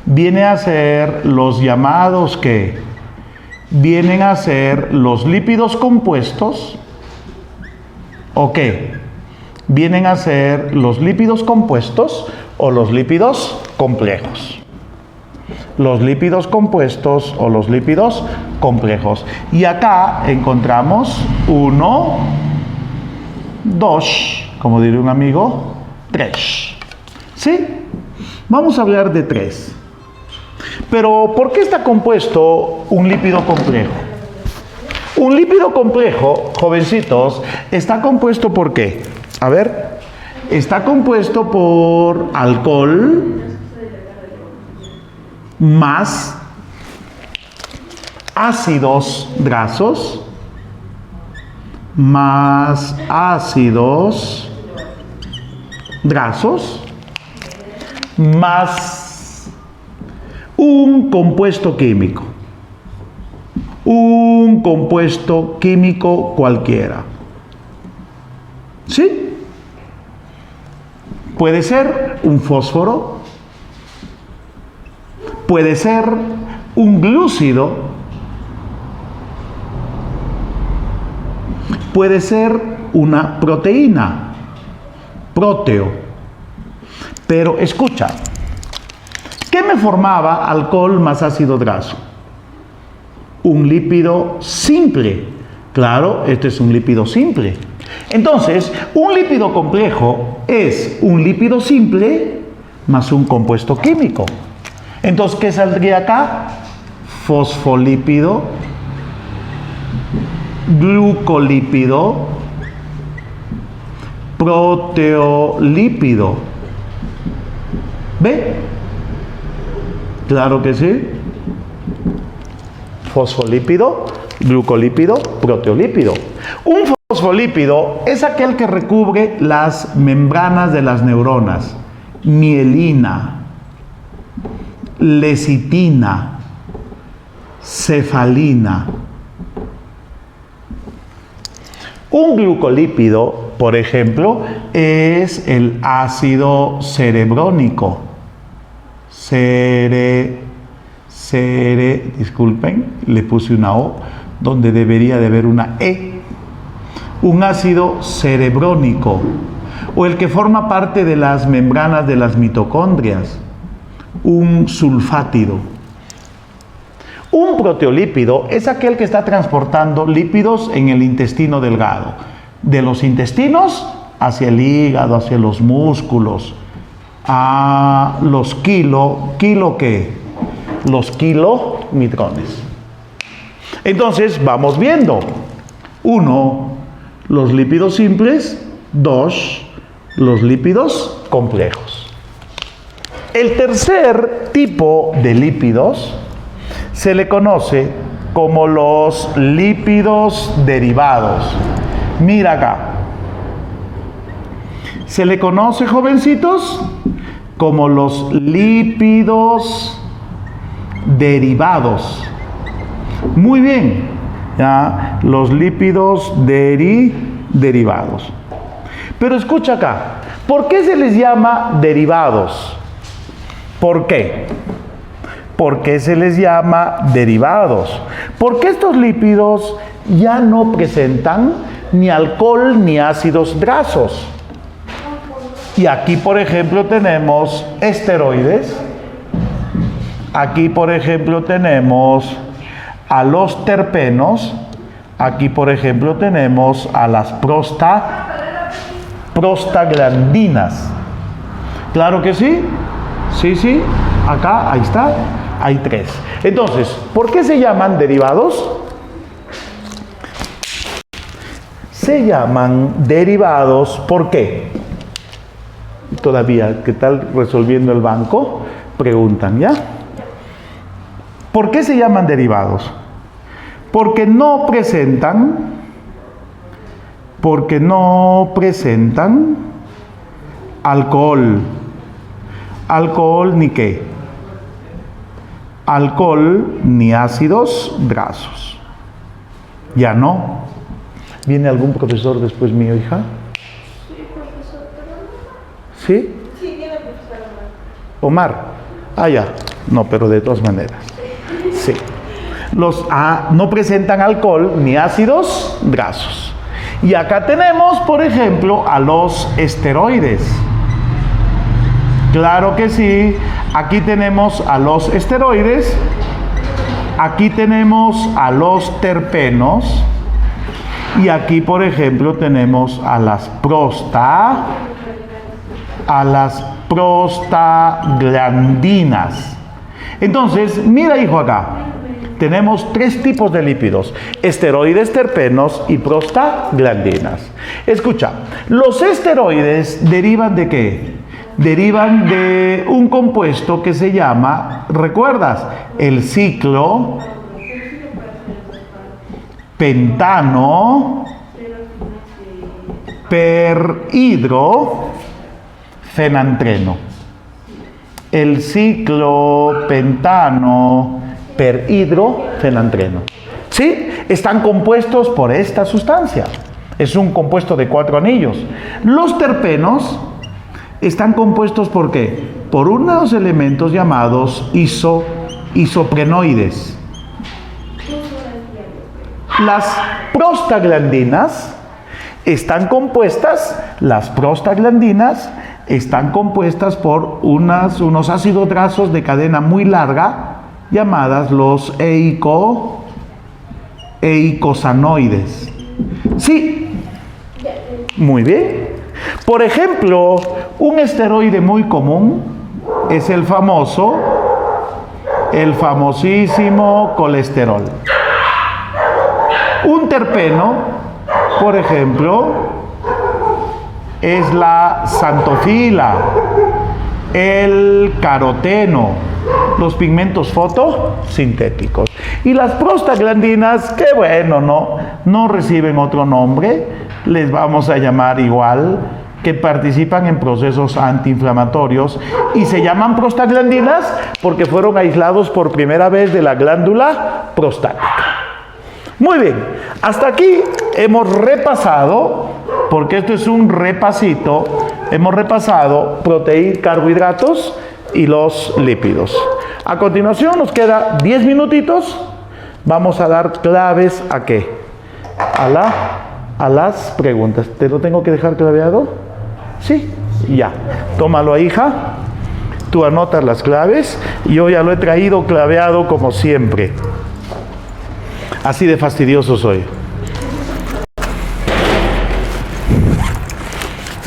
viene a ser los llamados que vienen a ser los lípidos compuestos. ¿O qué? Vienen a ser los lípidos compuestos o los lípidos complejos. Los lípidos compuestos o los lípidos complejos. Y acá encontramos 1, 2, como diría un amigo, 3. ¿Sí? Vamos a hablar de 3. Pero, ¿por qué está compuesto un lípido complejo? Un lípido complejo, jovencitos, está compuesto ¿por qué? A ver, está compuesto por alcohol más ácidos grasos más ácidos grasos más un compuesto químico. Un compuesto químico cualquiera. ¿Sí? Puede ser un fósforo, puede ser un glúcido, puede ser una proteína, próteo. Pero escucha, ¿qué me formaba alcohol más ácido graso? Un lípido simple. Claro, este es un lípido simple. Entonces, un lípido complejo es un lípido simple más un compuesto químico. Entonces, ¿qué saldría acá? Fosfolípido, glucolípido, proteolípido. ¿Ve? Claro que sí. Fosfolípido, glucolípido, proteolípido. Un fosfolípido es aquel que recubre las membranas de las neuronas. Mielina, lecitina, cefalina. Un glucolípido, por ejemplo, es el ácido cerebrónico. Disculpen, le puse una O donde debería de haber una E. Un ácido cerebrónico, o el que forma parte de las membranas de las mitocondrias. Un sulfátido. Un proteolípido es aquel que está transportando lípidos en el intestino delgado, de los intestinos hacia el hígado, hacia los músculos, a los los kilomitrones. Entonces vamos viendo. 1, los lípidos simples. 2, los lípidos complejos. El tercer tipo de lípidos se le conoce como los lípidos derivados. Mira acá. Se le conoce, jovencitos, como los lípidos derivados. Muy bien. ¿Ya? Los lípidos derivados. Pero escucha acá. ¿Por qué se les llama derivados? ¿Por qué? ¿Por qué se les llama derivados? Porque estos lípidos ya no presentan ni alcohol ni ácidos grasos. Y aquí, por ejemplo, tenemos esteroides. Aquí, por ejemplo, tenemos a los terpenos. Aquí, por ejemplo, tenemos a las prostaglandinas. ¿Claro que sí? Sí. Acá, ahí está. Hay 3. Entonces, ¿por qué se llaman derivados? Se llaman derivados, ¿por qué? Todavía, ¿qué tal resolviendo el banco? Preguntan, ¿ya? ¿Por qué se llaman derivados? Porque no presentan alcohol. ¿Alcohol ni qué? Alcohol ni ácidos grasos. Ya no. ¿Viene algún profesor después mío, hija? Sí, profesor, pero no. ¿Sí? Sí, viene el profesor Omar. Ah, ya. No, pero de todas maneras. Sí. Los A no presentan alcohol ni ácidos grasos. Y acá tenemos, por ejemplo, a los esteroides. Claro que sí. Aquí tenemos a los esteroides. Aquí tenemos a los terpenos. Y aquí, por ejemplo, tenemos a las prostaglandinas. Entonces, mira, hijo, acá. Tenemos 3 tipos de lípidos: esteroides, terpenos y prostaglandinas. Escucha, los esteroides derivan ¿de qué? Derivan de un compuesto que se llama, ¿recuerdas? El ciclo pentano perhidrofenantreno. El ciclo pentano perhidrofenantreno. ¿Sí? Están compuestos por esta sustancia. Es un compuesto de 4 anillos. Los terpenos están compuestos ¿por qué? Por unos elementos llamados isoprenoides. Las prostaglandinas están compuestas por unos ácidos grasos de cadena muy larga llamadas los eicosanoides. ¿Sí? Muy bien. Por ejemplo, un esteroide muy común es el famosísimo colesterol. Un terpeno, por ejemplo, es la xantofila. el caroteno, los pigmentos fotosintéticos. Y las prostaglandinas, que bueno, no reciben otro nombre, les vamos a llamar igual, que participan en procesos antiinflamatorios y se llaman prostaglandinas porque fueron aislados por primera vez de la glándula prostática. Muy bien, hasta aquí hemos repasado, porque esto es un repasito, hemos repasado proteínas, carbohidratos y los lípidos. A continuación nos queda 10 minutitos, vamos a dar claves ¿a qué? A las preguntas. ¿Te lo tengo que dejar claveado? Sí, ya. Tómalo, hija. Tú anotas las claves. Yo ya lo he traído claveado como siempre. Así de fastidioso soy.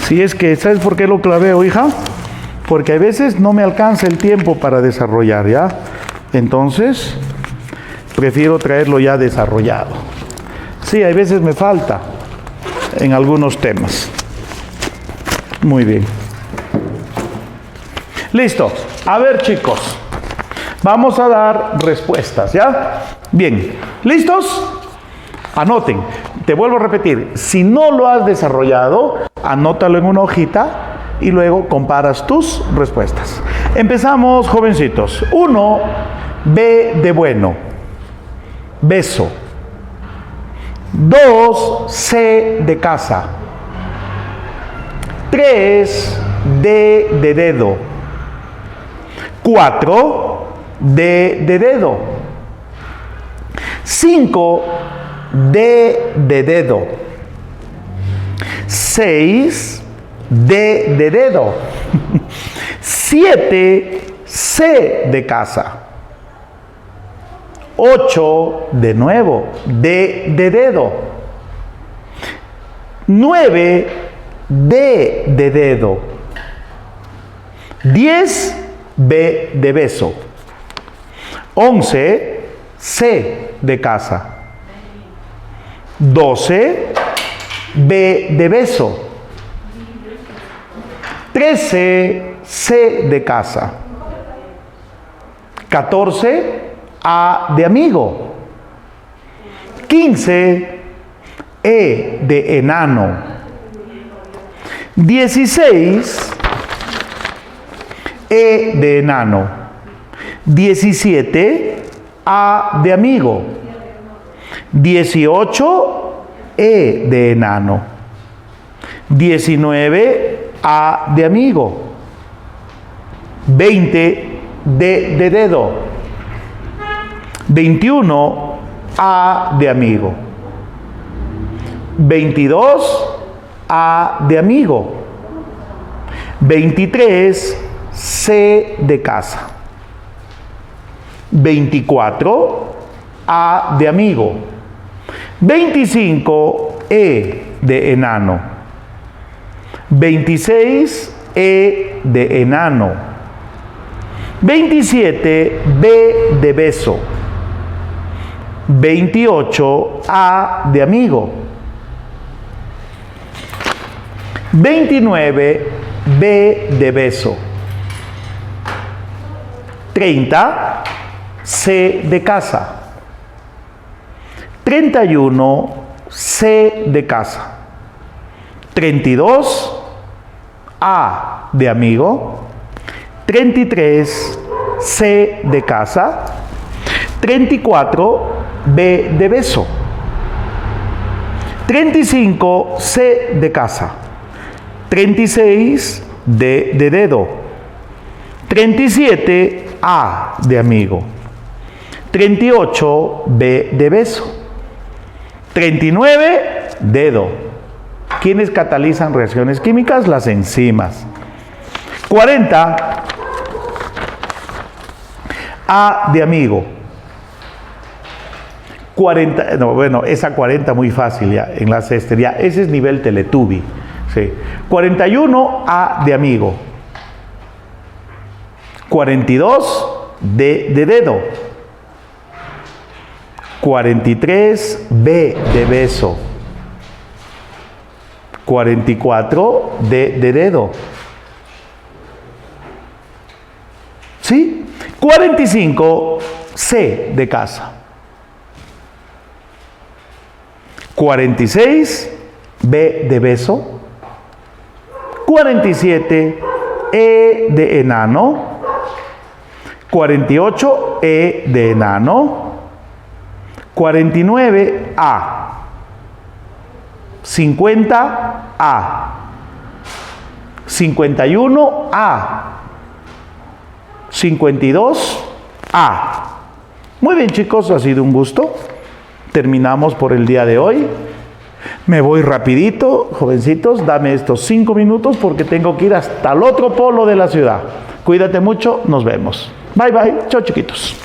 Si es que, ¿sabes por qué lo claveo, hija? Porque a veces no me alcanza el tiempo para desarrollar, ¿ya? Entonces, prefiero traerlo ya desarrollado. Sí, a veces me falta en algunos temas. Muy bien. Listo. A ver, chicos. Vamos a dar respuestas, ¿ya? Bien. ¿Listos? Anoten. Te vuelvo a repetir. Si no lo has desarrollado, anótalo en una hojita y luego comparas tus respuestas. Empezamos, jovencitos. 1, B de bueno. Beso. 2, C de casa. 3, D de dedo. 4, D de dedo. 5, D de dedo. 6, D de dedo. 7, C de casa. 8, de nuevo, D de dedo. 9, D de dedo. 10, B de beso. 11, C de casa. 12, B de beso. 13, C de casa. 14, A de amigo. 15, E de enano. 16, E de enano. 17, A de amigo. 18, E de enano. 19, A de amigo. 20, D de dedo. 21, A de amigo. 22, A de amigo. 23, C de casa. 24, A de amigo. 25, E de enano. 26, E de enano. 27, B de beso. 28, A de amigo. 29, B de beso. 30, C de casa. 31, C de casa. 32, A de amigo. 33, C de casa. 34, B de beso. 35, C de casa. 36, D de dedo. 37, A de amigo. 38, B de beso. 39, dedo. ¿Quiénes catalizan reacciones químicas? Las enzimas. 40, A de amigo. 40, no, bueno, esa 40 muy fácil ya, en la cestería. Ese es nivel Teletubby. Sí. 41, A de amigo. 42, D de dedo. 43, B de beso. 44, D de dedo. ¿Sí? 45, C de casa. 46, B de beso. 47, E de enano. 48, E de enano. 49, A. 50, A. 51, A. 52, A. Muy bien, chicos, ha sido un gusto. Terminamos por el día de hoy. Me voy rapidito, jovencitos, dame estos 5 minutos porque tengo que ir hasta el otro polo de la ciudad. Cuídate mucho, nos vemos. Bye, bye. Chao, chiquitos.